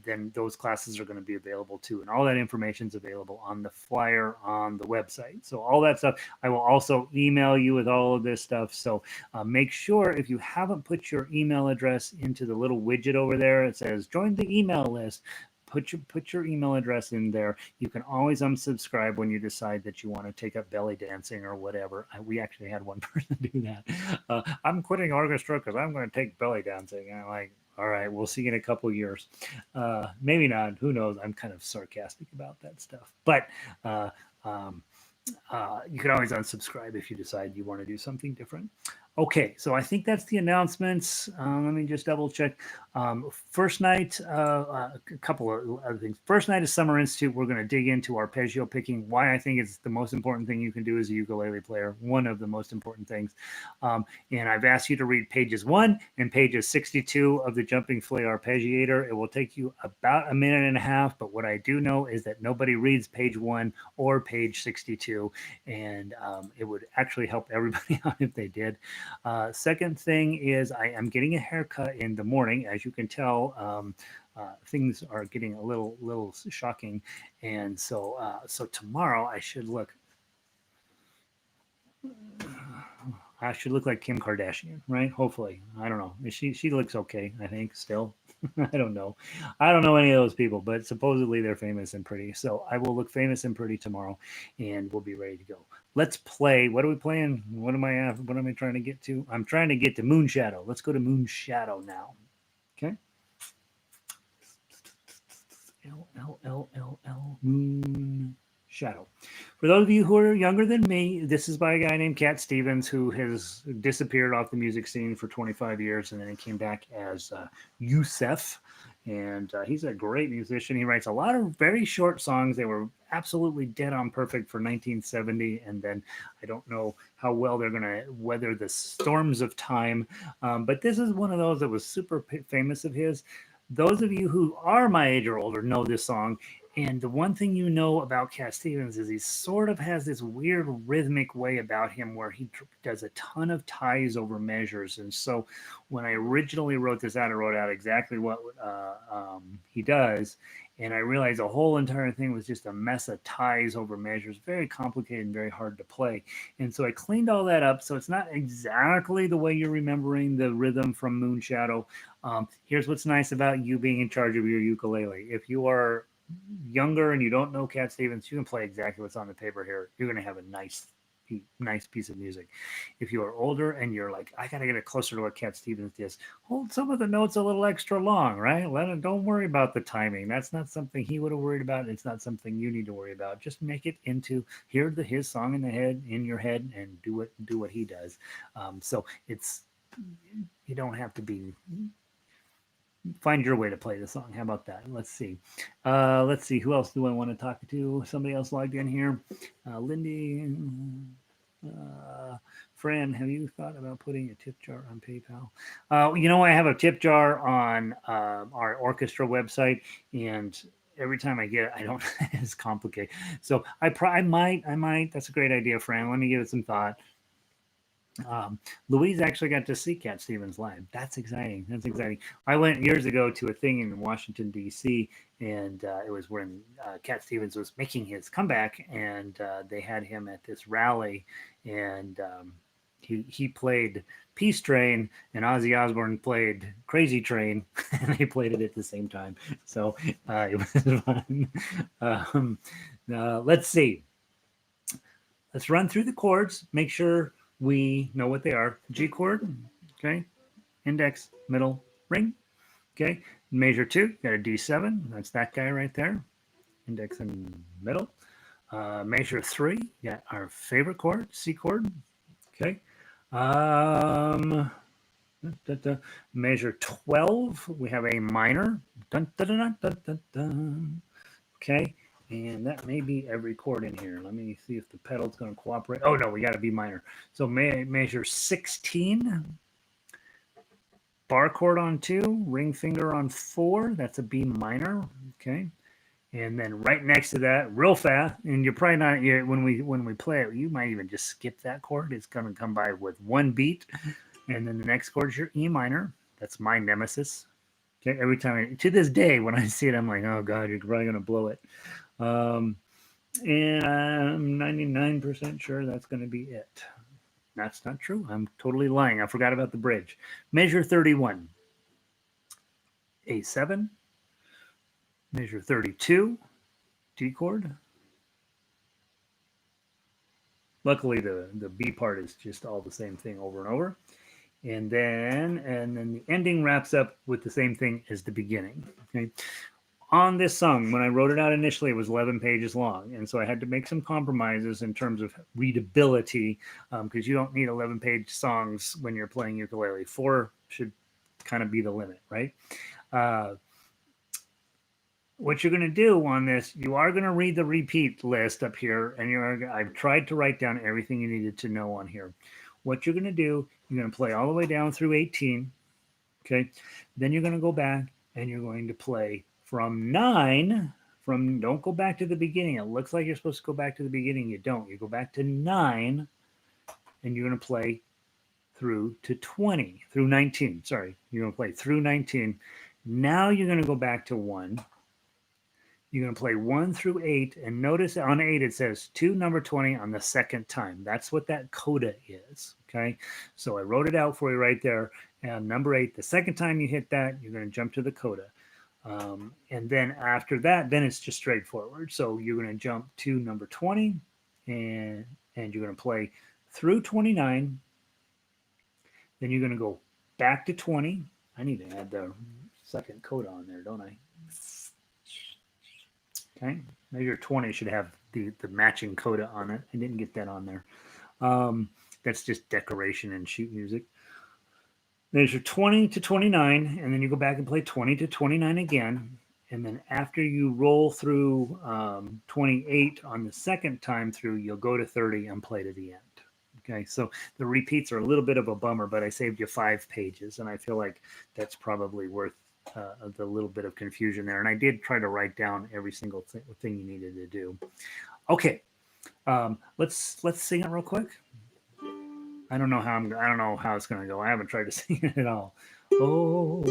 then those classes are going to be available too. And all that information is available on the flyer on the website. So all that stuff, I will also email you with all of this stuff. So make sure if you haven't put your email address into the little widget over there, it says join the email list. Put your email address in there. You can always unsubscribe when you decide that you want to take up belly dancing or whatever. We actually had one person do that. I'm quitting orchestra because I'm going to take belly dancing. And I'm like, all right, we'll see you in a couple years. Maybe not. Who knows? I'm kind of sarcastic about that stuff. But you can always unsubscribe if you decide you want to do something different. Okay, so I think that's the announcements. Let me just double check. First night, a couple of other things. First night of Summer Institute, we're going to dig into arpeggio picking, why I think it's the most important thing you can do as a ukulele player, one of the most important things. And I've asked you to read pages 1 and pages 62 of the Jumping Flea Arpeggiator. It will take you about a minute and a half, but what I do know is that nobody reads page 1 or page 62, and it would actually help everybody out if they did. Second thing is I am getting a haircut in the morning. As you can tell, things are getting a little shocking. And so tomorrow I should look like Kim Kardashian, right? Hopefully. I don't know. She looks okay, I think, still. I don't know. I don't know any of those people, but supposedly they're famous and pretty. So I will look famous and pretty tomorrow, and we'll be ready to go. Let's play. What are we playing? What am I trying to get to? I'm trying to get to Moonshadow. Let's go to Moonshadow now. Okay. L Moonshadow. For those of you who are younger than me, this is by a guy named Cat Stevens, who has disappeared off the music scene for 25 years, and then he came back as Yusef. And he's a great musician. He writes a lot of very short songs. They were absolutely dead on perfect for 1970. And then I don't know how well they're going to weather the storms of time. But this is one of those that was super famous of his. Those of you who are my age or older know this song. And the one thing you know about Cat Stevens is he sort of has this weird rhythmic way about him where he does a ton of ties over measures. And so when I originally wrote this out, I wrote out exactly what he does. And I realized the whole entire thing was just a mess of ties over measures, very complicated and very hard to play. And so I cleaned all that up. So it's not exactly the way you're remembering the rhythm from Moonshadow. Here's what's nice about you being in charge of your ukulele. If you are younger and you don't know Cat Stevens, you can play exactly what's on the paper here. You're going to have a nice piece of music. If you are older and you're like, I got to get it closer to what Cat Stevens does, hold some of the notes a little extra long, right? Don't worry about the timing. That's not something he would have worried about. It's not something you need to worry about. Just make it into his song in your head and do what he does. So you don't have to be. Find your way to play the song. How about that? Let's see. Who else do I want to talk to? Somebody else logged in here. Lindy, Fran, have you thought about putting a tip jar on PayPal? I have a tip jar on our orchestra website, and every time I get it, I don't. It's complicated. So I might. That's a great idea, Fran. Let me give it some thought. Louise actually got to see Cat Stevens live. That's exciting. I went years ago to a thing in Washington, D.C., and it was when Cat Stevens was making his comeback, and they had him at this rally, and he played Peace Train, and Ozzy Osbourne played Crazy Train, and they played it at the same time. So it was fun. Let's see. Let's run through the chords. Make sure we know what they are. G chord, okay, index, middle, ring, okay. Measure 2, got a D7, that's that guy right there, index and middle. Measure 3, got our favorite chord, C chord, okay. Measure 12, we have A minor, dun, dun, dun, dun, dun, dun, okay. And that may be every chord in here. Let me see if the pedal's going to cooperate. Oh, no, we got a B minor. So measure 16. Bar chord on 2. Ring finger on 4. That's a B minor. Okay. And then right next to that, real fast, and you're probably not, when we play it, you might even just skip that chord. It's going to come by with one beat. And then the next chord is your E minor. That's my nemesis. Okay, every time, to this day, when I see it, I'm like, oh God, you're probably gonna blow it. Um, and I'm 99% sure that's going to be it. That's not true. I'm totally lying. I forgot about the bridge. Measure 31, A7. Measure 32, D chord. Luckily, the B part is just all the same thing over and over. And then the ending wraps up with the same thing as the beginning. Okay. On this song, when I wrote it out initially, it was 11 pages long. And so I had to make some compromises in terms of readability, because you don't need 11-page songs when you're playing ukulele. 4 should kind of be the limit, right? Uh, what you're going to do on this, you are going to read the repeat list up here, and I've tried to write down everything you needed to know on here. What you're going to do, you're going to play all the way down through 18, okay? Then you're going to go back and you're going to play from 9, don't go back to the beginning. It looks like you're supposed to go back to the beginning. You don't. You go back to 9, and you're going to play through to 20, through 19. Sorry, you're going to play through 19. Now you're going to go back to 1. You're going to play 1 through 8, and notice on 8 it says to number 20 on the second time. That's what that coda is, okay? So I wrote it out for you right there. And number 8, the second time you hit that, you're going to jump to the coda. And then after that, then it's just straightforward. So you're going to jump to number 20, and you're going to play through 29. Then you're going to go back to 20. I need to add the second coda on there, don't I? Okay, measure 20 should have the matching coda on it. I didn't get that on there. That's just decoration and sheet music. Measure 20 to 29, and then you go back and play 20 to 29 again. And then after you roll through 28 on the second time through, you'll go to 30 and play to the end. Okay, so the repeats are a little bit of a bummer, but I saved you 5 pages, and I feel like that's probably worth the little bit of confusion there. And I did try to write down every single thing you needed to do. Okay, let's sing it real quick. I don't know how it's gonna go. I haven't tried to sing it at all. Oh,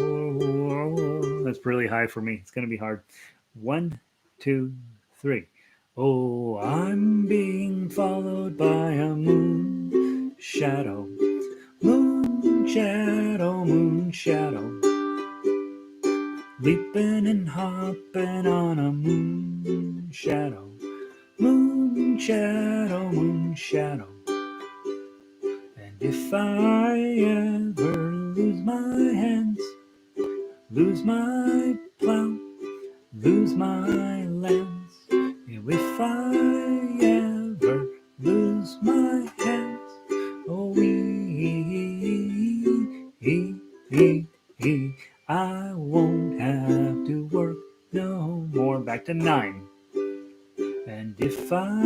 that's really high for me. It's gonna be hard. 1, 2, 3. Oh, I'm being followed by a moon shadow, moon shadow, moon shadow, leaping and hopping on a moon shadow, moon shadow, moon shadow. And if I ever lose my hands, lose my plow, lose my lands, if I ever lose my hands, oh, I won't have to work no more. Back to 9. And if I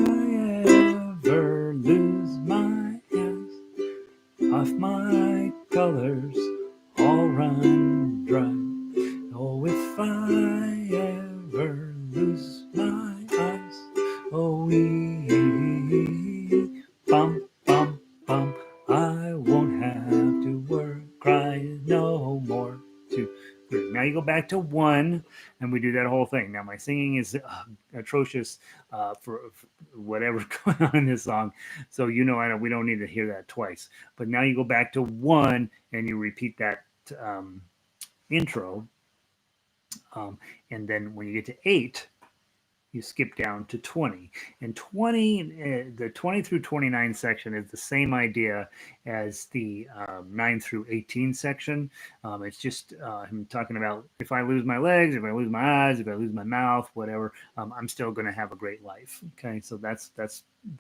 ever lose my hands, off my colors all run dry. Oh, if I ever lose my eyes, oh, bum, bum, bum, I won't have to work, cry no more. 2, 3. Now you go back to 1, and we do that whole thing. Now my singing is atrocious for whatever's going on in this song, so we don't need to hear that twice. But now you go back to 1, and you repeat that intro, and then when you get to 8, you skip down to 20. And the 20 through 29 section is the same idea as the 9 through 18 section. It's just I'm talking about if I lose my legs, if I lose my eyes, if I lose my mouth, whatever, I'm still going to have a great life. Okay, so that's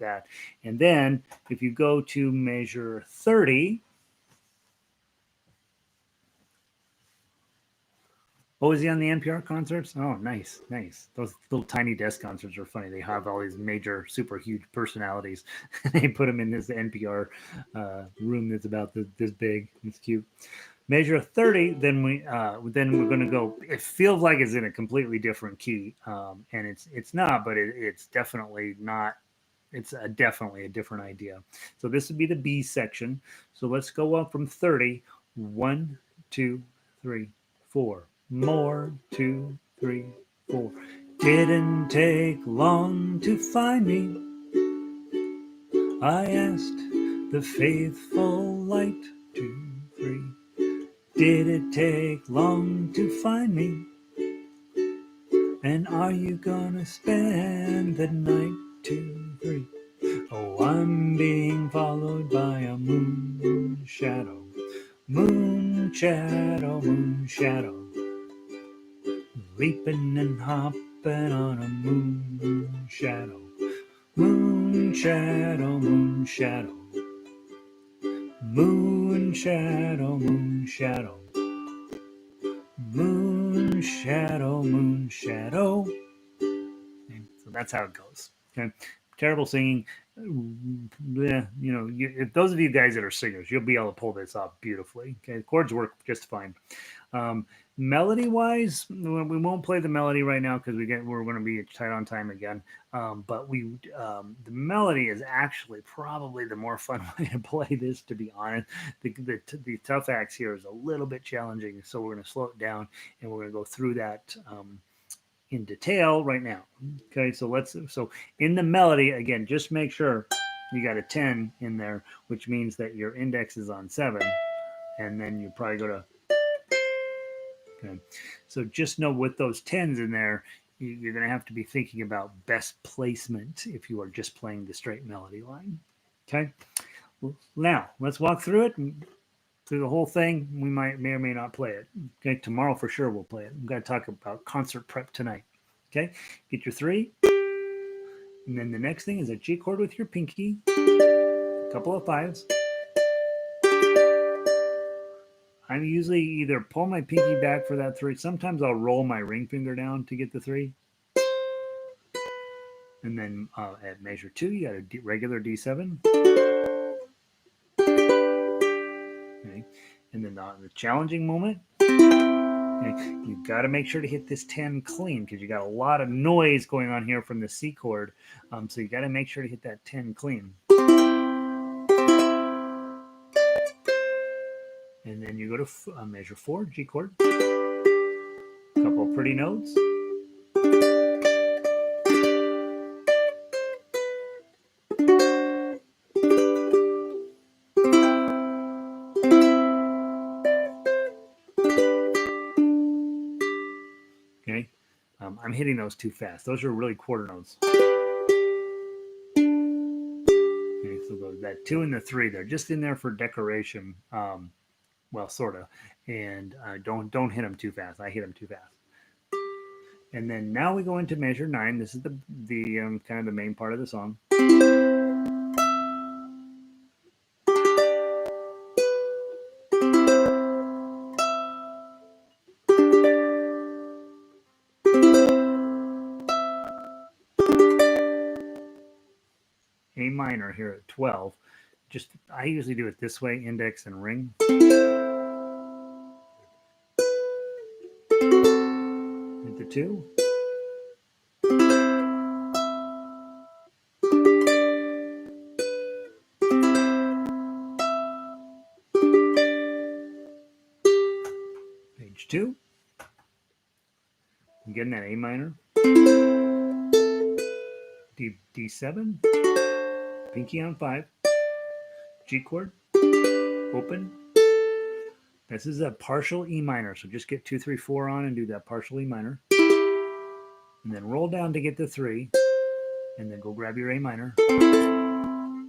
that. And then if you go to measure 30, oh, is he on the NPR concerts? Oh, nice, nice. Those little tiny desk concerts are funny. They have all these major, super huge personalities. They put them in this NPR room that's about this big. It's cute. Measure 30, then we're going to go. It feels like it's in a completely different key, and it's not, but it's definitely not. It's definitely a different idea. So this would be the B section. So let's go up from 30. 1, 2, 3, 4. more, 2, 3, 4. Didn't take long to find me. I asked the faithful light, 2, 3. Did it take long to find me? And are you gonna spend the night, 2, 3? Oh, I'm being followed by a moon shadow. Moon shadow, moon shadow. Leaping and hopping on a moon shadow. Moon shadow, moon shadow. Moon shadow, moon shadow. Moon shadow, moon shadow. Okay, so that's how it goes. Okay, terrible singing. Yeah, you know, if those of you guys that are singers, you'll be able to pull this off beautifully. Okay, chords work just fine. Melody wise, we won't play the melody right now because we're going to be tight on time again. But the melody is actually probably the more fun way to play this. To be honest, the tough acts here is a little bit challenging, so we're going to slow it down and we're going to go through that in detail right now. Okay, so in the melody again, just make sure you got a 10 in there, which means that your index is on 7, and then you probably go to. Okay, so just know with those 10s in there, you're going to have to be thinking about best placement if you are just playing the straight melody line. Okay, now let's walk through it. Through the whole thing, we may or may not play it. Okay, tomorrow for sure we'll play it. I'm going to talk about concert prep tonight. Okay, get your 3, and then the next thing is a G chord with your pinky, a couple of 5s. I usually either pull my pinky back for that 3. Sometimes I'll roll my ring finger down to get the 3. And then at measure 2, you got a regular D7. Okay. And then the challenging moment, okay, you've got to make sure to hit this 10 clean because you got a lot of noise going on here from the C chord. So you got to make sure to hit that 10 clean. And then you go to measure 4, G chord. Couple of pretty notes. Okay, I'm hitting those too fast. Those are really quarter notes. Okay, so that 2 and the 3, they're just in there for decoration. Well, sort of, and don't hit them too fast. I hit them too fast. And then now we go into measure 9. This is the kind of the main part of the song. A minor here at 12. Just I usually do it this way: index and ring. Hit the 2. Page 2. I'm getting that A minor. D7. Pinky on 5. G chord. Open. This is a partial E minor, so just get 2, 3, 4 on and do that partial E minor. And then roll down to get the 3. And then go grab your A minor. A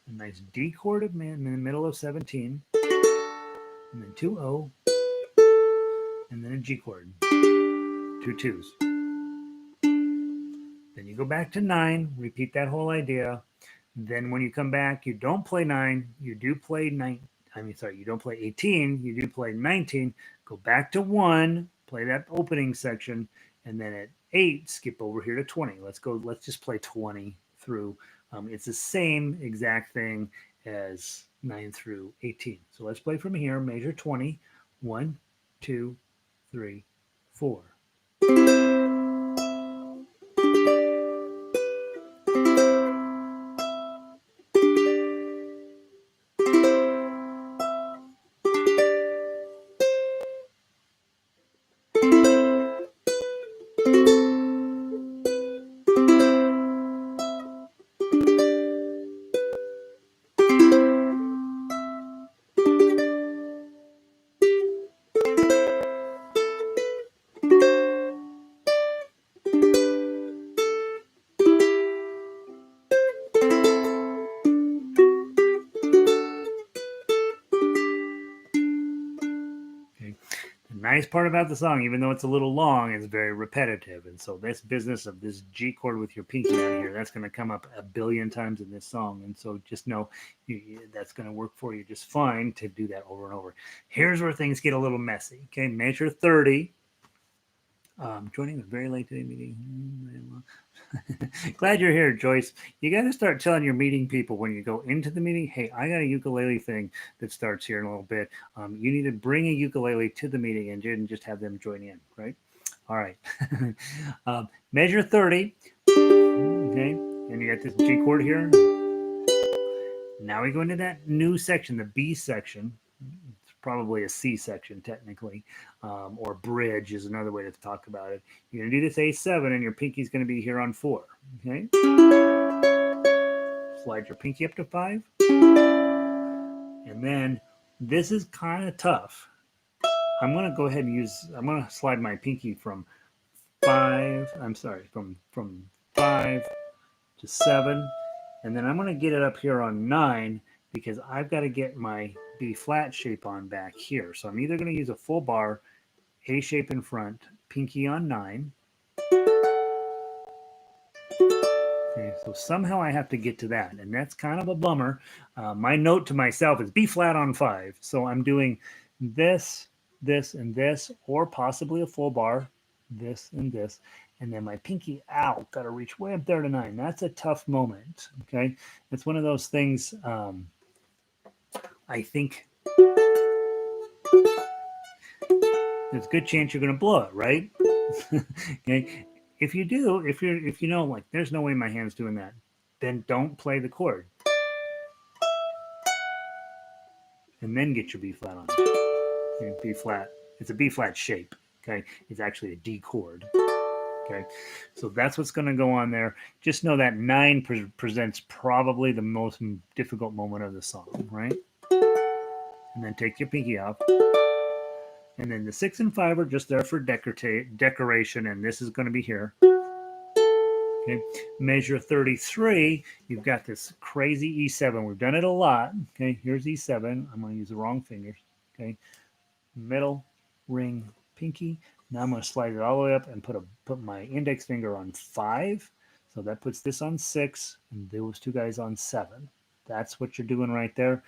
nice D chord in the middle of 17. And then 2 O. And then a G chord. 2 2s. Then you go back to 9, repeat that whole idea. Then when you come back, you don't play 9, you do play 9. You don't play 18, you do play 19. Go back to 1, play that opening section, and then at 8, skip over here to 20. Let's just play 20 through. It's the same exact thing as 9 through 18. So let's play from here, measure 20. 1, 2, 3, 4. nice part about the song, even though it's a little long, it's very repetitive. And so this business of this G chord with your pinky on here, that's going to come up a billion times in this song. And so just know that's going to work for you just fine to do that over and over. Here's where things get a little messy. Okay, measure 30. Joining a very late today meeting. Glad you're here, Joyce. You got to start telling your meeting people when you go into the meeting, hey, I got a ukulele thing that starts here in a little bit. You need to bring a ukulele to the meeting and didn't just have them join in, right? All right. Measure 30. Okay. And you got this G chord here. Now we go into that new section, the B section. Probably a C section technically, or bridge is another way to talk about it. You're going to do this A7 and your pinky's going to be here on 4. Okay. Slide your pinky up to 5. And then this is kind of tough. I'm going to go ahead and I'm going to slide my pinky from 5 to 7. And then I'm going to get it up here on 9 because I've got to get my B flat shape on back here. So I'm either going to use a full bar, A shape in front, pinky on 9. Okay, so somehow I have to get to that, and that's kind of a bummer. My note to myself is B flat on 5. So I'm doing this, this, and this, or possibly a full bar, this and this. And then my pinky out, got to reach way up there to 9. That's a tough moment, okay? It's one of those things, I think there's a good chance you're going to blow it, right? Okay. If you do, if you know, like, there's no way my hand's doing that, then don't play the chord. And then get your B flat on. Okay, B flat. It's a B flat shape. Okay. It's actually a D chord. Okay, so that's what's going to go on there. Just know that 9 presents probably the most difficult moment of the song, right? And then take your pinky off. And then the 6 and 5 are just there for decoration, and this is going to be here. Okay, measure 33. You've got this crazy E7. We've done it a lot. Okay, here's E7. I'm going to use the wrong fingers. Okay, middle, ring, pinky. Now I'm going to slide it all the way up and put my index finger on 5. So that puts this on 6 and those two guys on 7. That's what you're doing right there.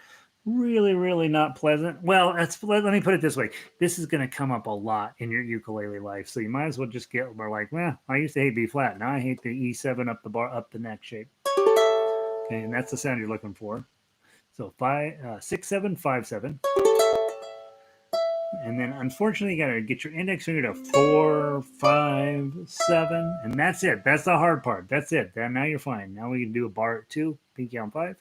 Really, really not pleasant. Well, let me put it this way. This is going to come up a lot in your ukulele life. So you might as well just get more like, well, I used to hate B flat. Now I hate the E7 up the bar, up the neck shape. Okay, and that's the sound you're looking for. So 6, 7, 5, 7. And then, unfortunately, you got to get your index finger to 4, 5, 7. And that's it. That's the hard part. That's it. Now you're fine. Now we can do a bar at 2, pinky on 5.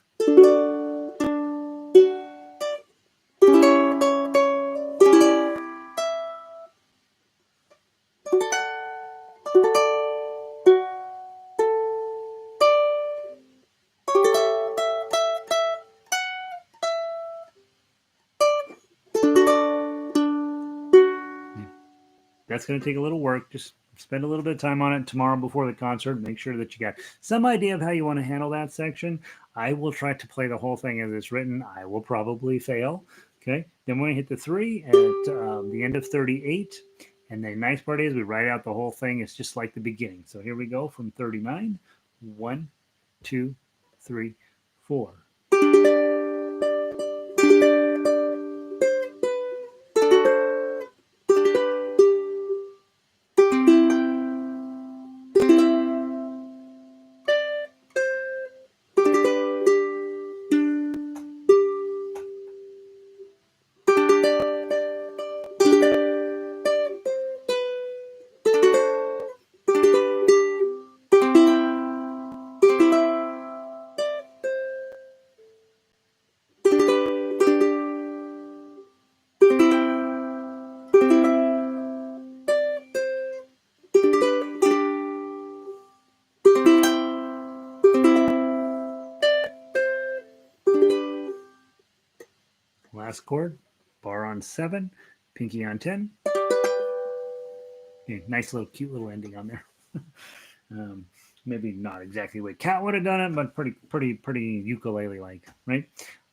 That's going to take a little work. Just spend a little bit of time on it tomorrow before the concert. Make sure that you got some idea of how you want to handle that section. I will try to play the whole thing as it's written. I will probably fail. Okay. Then we're going to hit the 3 at the end of 38. And the nice part is we write out the whole thing. It's just like the beginning. So here we go from 39. 1, 2, 3, 4. Last chord, bar on 7, pinky on 10. Okay, nice little cute little ending on there. Maybe not exactly the way Cat would have done it, but pretty ukulele like, right?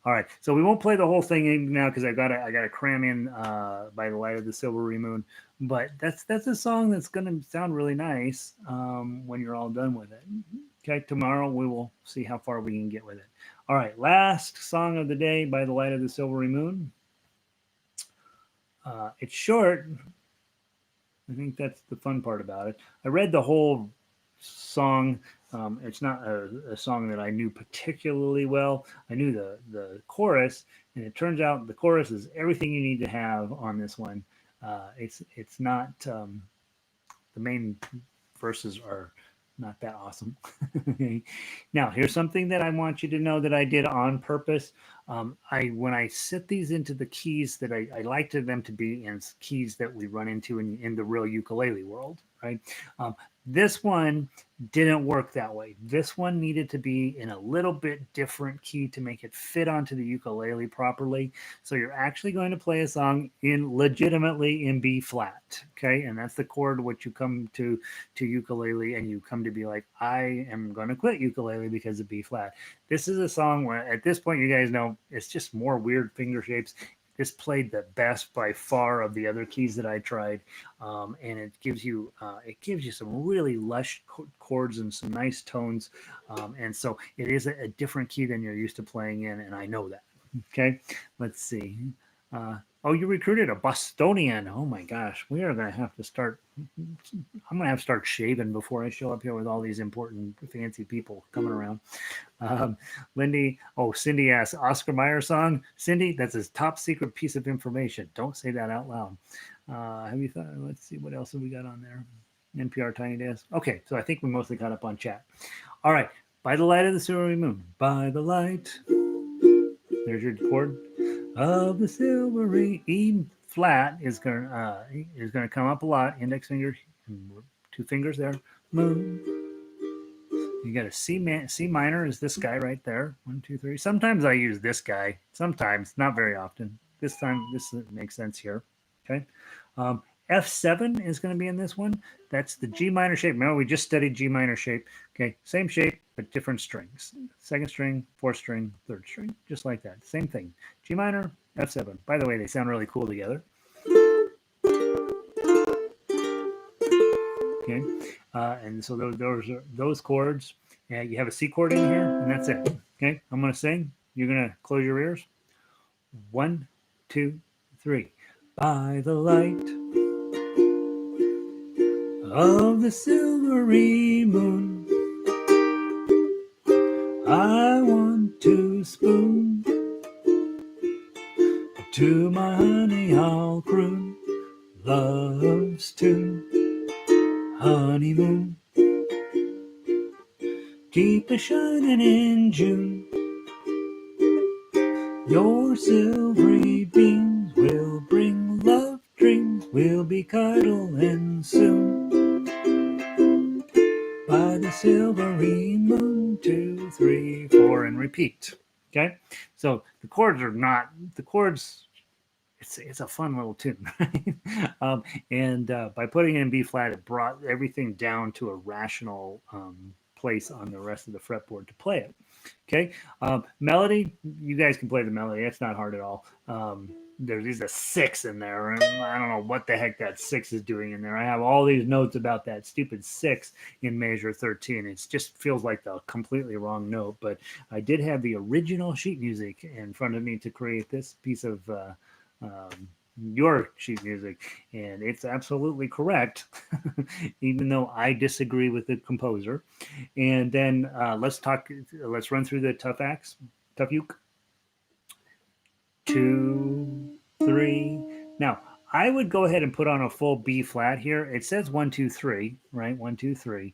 All right, so we won't play the whole thing now because I gotta cram in by the light of the silvery moon. But that's a song that's gonna sound really nice when you're all done with it. Okay, tomorrow we will see how far we can get with it. All right, last song of the day by the light of the silvery moon. It's short. I think that's the fun part about it. I read the whole song. It's not a song that I knew particularly well. I knew the chorus, and it turns out the chorus is everything you need to have on this one. It's not the main verses are not that awesome. Now, here's something that I want you to know that I did on purpose. I when I set these into the keys that I like them to be in keys that we run into in the real ukulele world, right? This one didn't work that way. This one needed to be in a little bit different key to make it fit onto the ukulele properly. So you're actually going to play a song in legitimately in B flat, okay? And that's the chord which you come to ukulele and you come to be like, I am going to quit ukulele because of B flat. This is a song where at this point you guys know it's just more weird finger shapes. This played the best by far of the other keys that I tried, and it gives you some really lush chords and some nice tones, and so it is a different key than you're used to playing in, and I know that. Okay, let's see. Oh, you recruited a Bostonian. Oh my gosh, we are going to have to start. I'm going to have to start shaving before I show up here with all these important, fancy people coming around. Lindy, Cindy asks, Oscar Mayer song. Cindy, that's his top secret piece of information. Don't say that out loud. Have you thought? Let's see, what else have we got on there? NPR Tiny Desk. Okay, so I think we mostly caught up on chat. All right, by the light of the silvery moon, by the light. There's your chord of the silvery. E flat is gonna come up a lot. Index finger, two fingers there. Moon. You got a C minor is this guy right there. 1, 2, 3. Sometimes I use this guy. Sometimes, not very often. This time, this makes sense here. Okay. F7 is going to be in this one. That's the G minor shape. Remember, we just studied G minor shape. Okay, same shape, but different strings. Second string, fourth string, third string, just like that. Same thing. G minor, F7. By the way, they sound really cool together. Okay, and so those chords. And you have a C chord in here, and that's it. Okay, I'm going to sing. You're going to close your ears. 1, 2, 3. By the light of the silvery moon, I want to spoon. To my honey I'll croon love's tune. Honeymoon, keep a shining in June. Your silvery beams will bring love dreams. We'll be cuddling soon. By the silvery moon, 2, 3, 4, and repeat. Okay, so the chords are not the chords. It's a fun little tune, right? And by putting it in B flat, it brought everything down to a rational place on the rest of the fretboard to play it. Okay, melody. You guys can play the melody. It's not hard at all. There's a 6 in there, and I don't know what the heck that 6 is doing in there. I have all these notes about that stupid 6 in measure 13. It just feels like the completely wrong note. But I did have the original sheet music in front of me to create this piece of. Your sheet music, and it's absolutely correct, even though I disagree with the composer. And then let's run through the tough uke. 2, 3. Now I would go ahead and put on a full B flat here. It says 1, 2, 3, right? 1, 2, 3.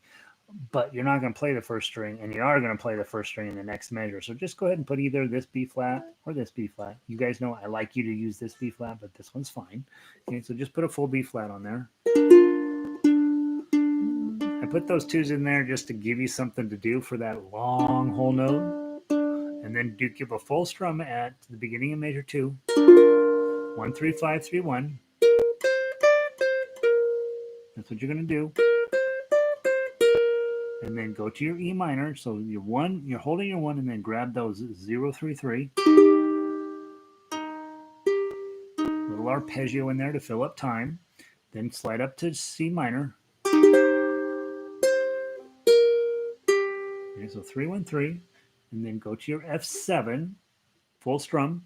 But you're not going to play the first string, and you are going to play the first string in the next measure. So just go ahead and put either this B flat or this B flat. You guys know I like you to use this B flat, but this one's fine. Okay, so just put a full B flat on there. I put those 2s in there just to give you something to do for that long whole note. And then do give a full strum at the beginning of measure 2. 1, 3, 5, 3, 1. That's what you're going to do. And then go to your E minor. So you're holding your 1, and then grab those 0, 3, 3. little arpeggio in there to fill up time. Then slide up to C minor. Okay, so 3, 1, 3, and then go to your F7, full strum.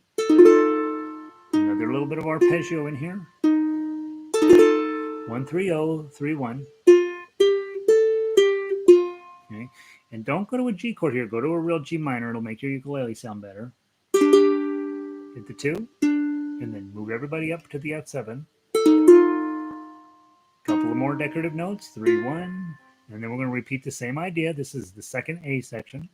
Another little bit of arpeggio in here. 1, 3, 0, 3, 1. Okay, and don't go to a G chord here. Go to a real G minor. It'll make your ukulele sound better. Hit the 2, and then move everybody up to the F7. Couple of more decorative notes. 3, 1, and then we're going to repeat the same idea. This is the second A section.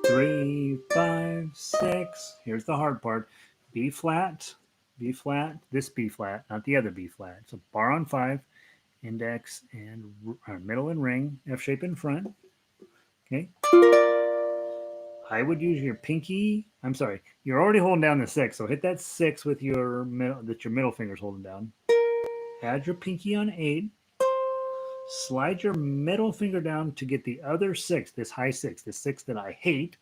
3, 5, 6. Here's the hard part. B flat, B flat, this B flat, not the other B flat. So bar on 5, index and middle and ring, F shape in front. Okay. I would use your pinky. I'm sorry, you're already holding down the 6, so hit that 6 with your middle finger's holding down. Add your pinky on 8. Slide your middle finger down to get the other 6, this high 6, the 6 that I hate.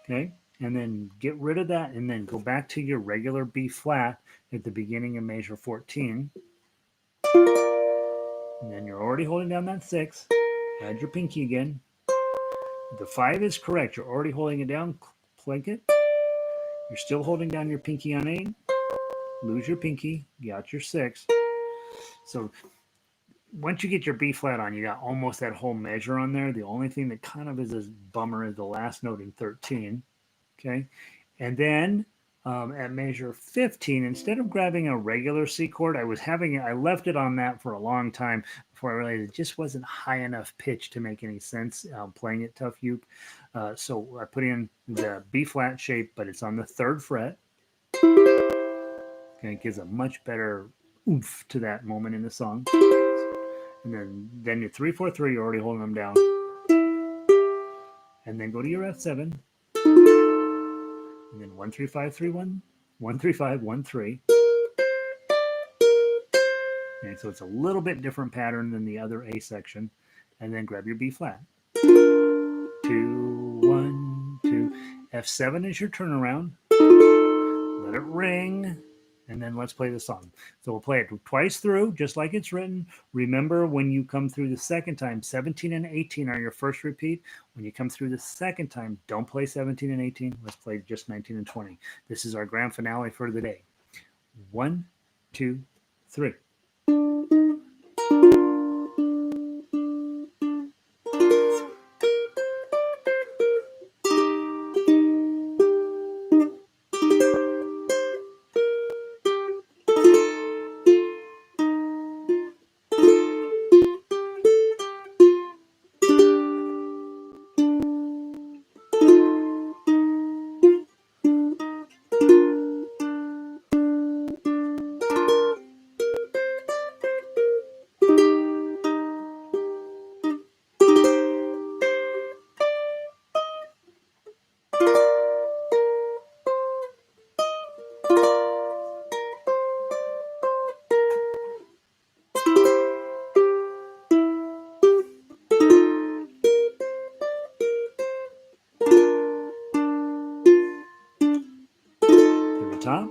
Okay, and then get rid of that, and then go back to your regular B flat at the beginning of measure 14. And then you're already holding down that 6. Add your pinky again. The 5 is correct. You're already holding it down. Clink it. You're still holding down your pinky on 8. Lose your pinky. Got your 6. So once you get your B flat on, you got almost that whole measure on there. The only thing that kind of is a bummer is the last note in 13. Okay. And then at measure 15, instead of grabbing a regular C chord, I left it on that for a long time before I realized it just wasn't high enough pitch to make any sense playing it tough uke. So I put in the B flat shape, but it's on the 3rd fret. Okay, it gives a much better oomph to that moment in the song. And then your 3, 4, 3, you're already holding them down. And then go to your F7. And then 1, 3, 5, 3, 1, 1, 3, 5, 1, 3. And so it's a little bit different pattern than the other A section. And then grab your B flat. 2, 1, 2. F7 is your turnaround. Let it ring. And then let's play the song. So we'll play it twice through, just like it's written. Remember, when you come through the second time, 17 and 18 are your first repeat. When you come through the second time, don't play 17 and 18. Let's play just 19 and 20. This is our grand finale for the day. 1, 2, 3. Top.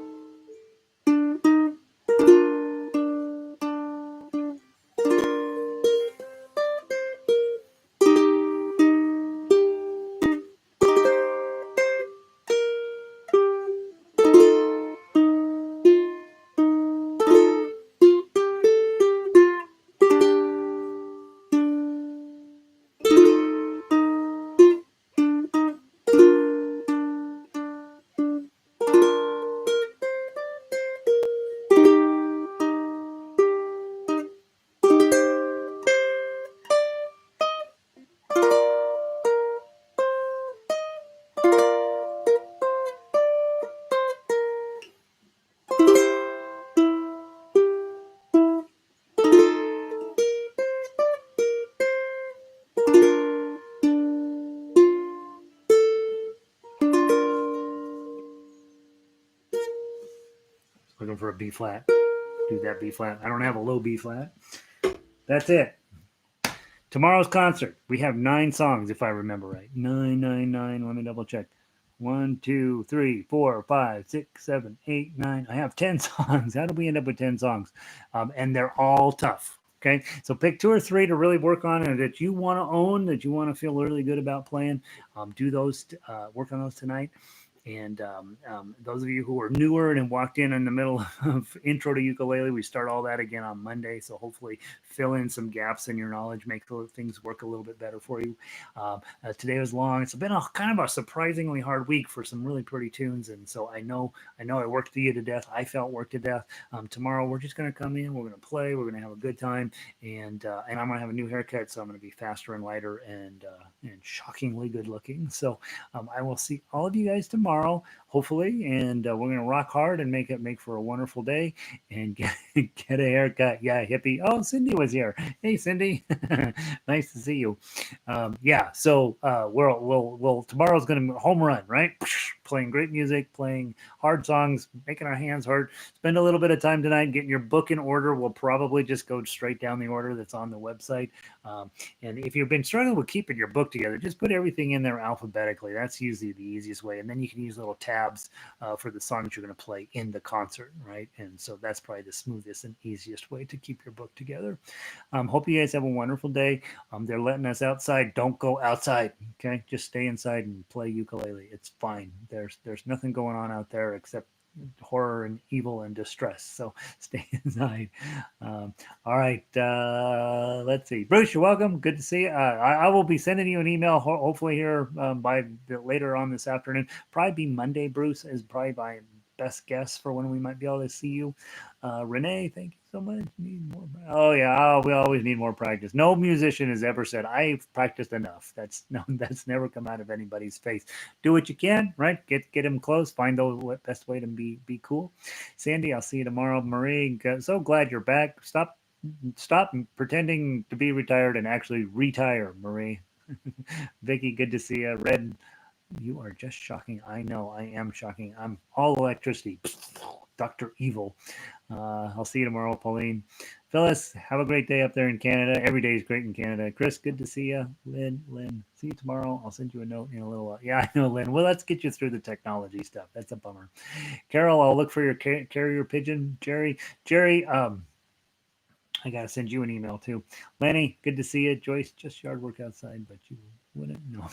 Looking for a B flat. do that B flat. I don't have a low B flat. That's it. Tomorrow's concert, we have 9 songs, if I remember right. 9. Let me double check. 1, 2, 3, 4, 5, 6, 7, 8, 9. I have 10 songs. How did we end up with 10 songs? And they're all tough. Okay, so pick 2 or 3 to really work on and that you want to own, that you want to feel really good about playing. Do those, work on those tonight. And those of you who are newer and walked in the middle of intro to ukulele, we start all that again on Monday. So hopefully fill in some gaps in your knowledge, make things work a little bit better for you. Today was long. It's been a kind of a surprisingly hard week for some really pretty tunes. And so I know I worked you to death. I felt worked to death. Tomorrow we're just going to come in, we're going to play, we're going to have a good time. And I'm going to have a new haircut, so I'm going to be faster and lighter and shockingly good looking. So I will see all of you guys tomorrow, hopefully, and we're gonna rock hard and make for a wonderful day and get a haircut. Yeah, hippie. Oh, Cindy was here. Hey, Cindy, nice to see you. Yeah, so we'll tomorrow's gonna be a home run, right? Playing great music, playing hard songs, making our hands hard. Spend a little bit of time tonight getting your book in order. We'll probably just go straight down the order that's on the website. And if you've been struggling with keeping your book together, just put everything in there alphabetically. That's usually the easiest way. And then you can use little tabs for the songs you're going to play in the concert, right? And so that's probably the smoothest and easiest way to keep your book together. Hope you guys have a wonderful day. They're letting us outside. Don't go outside, okay? Just stay inside and play ukulele. It's fine. There's nothing going on out there except horror and evil and distress. So stay inside. All right. Let's see. Bruce, you're welcome. Good to see you. I will be sending you an email hopefully here by later on this afternoon. Probably be Monday, Bruce, is probably my best guess for when we might be able to see you. Renee, thank you so much. Need more. Oh yeah, we always need more practice. No musician has ever said I've practiced enough. That's never come out of anybody's face. Do what you can, right? Get him close. Find the best way to be cool. Sandy, I'll see you tomorrow. Marie, so glad you're back. Stop pretending to be retired and actually retire, Marie. Vicky, good to see you. Red, you are just shocking. I know, I am shocking. I'm all electricity. Dr. Evil. I'll see you tomorrow, Pauline. Phyllis, have a great day up there in Canada. Every day is great in Canada. Chris, good to see you. Lynn, see you tomorrow. I'll send you a note in a little while. Yeah, I know, Lynn. Well, let's get you through the technology stuff. That's a bummer. Carol, I'll look for your carrier pigeon. Jerry, I gotta send you an email too. Lenny, good to see you. Joyce, just yard work outside, but you wouldn't know.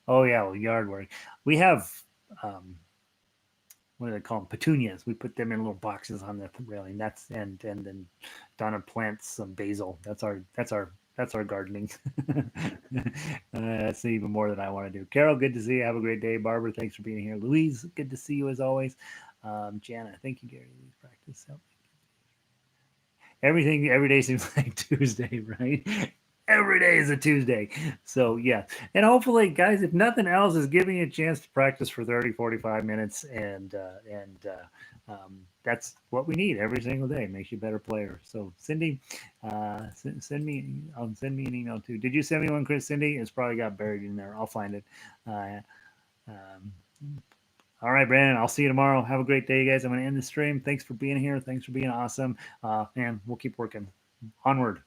Oh yeah, well, yard work. We have what do they call them? Petunias. We put them in little boxes on the railing. That's and then Donna plants some basil. That's our gardening. That's even more than I want to do. Carol, good to see you. Have a great day. Barbara, thanks for being here. Louise, good to see you as always. Jana, thank you, Gary. Louise, practice help. Everything every day seems like Tuesday, right? Every day is a Tuesday. So yeah. And hopefully, guys, if nothing else is giving you a chance to practice for 30, 45 minutes and that's what we need every single day. It makes you a better player. So Cindy, send me an email too. Did you send me one, Chris? Cindy? It's probably got buried in there. I'll find it. All right, Brandon, I'll see you tomorrow. Have a great day, guys. I'm going to end the stream. Thanks for being here. Thanks for being awesome. And we'll keep working. Onward.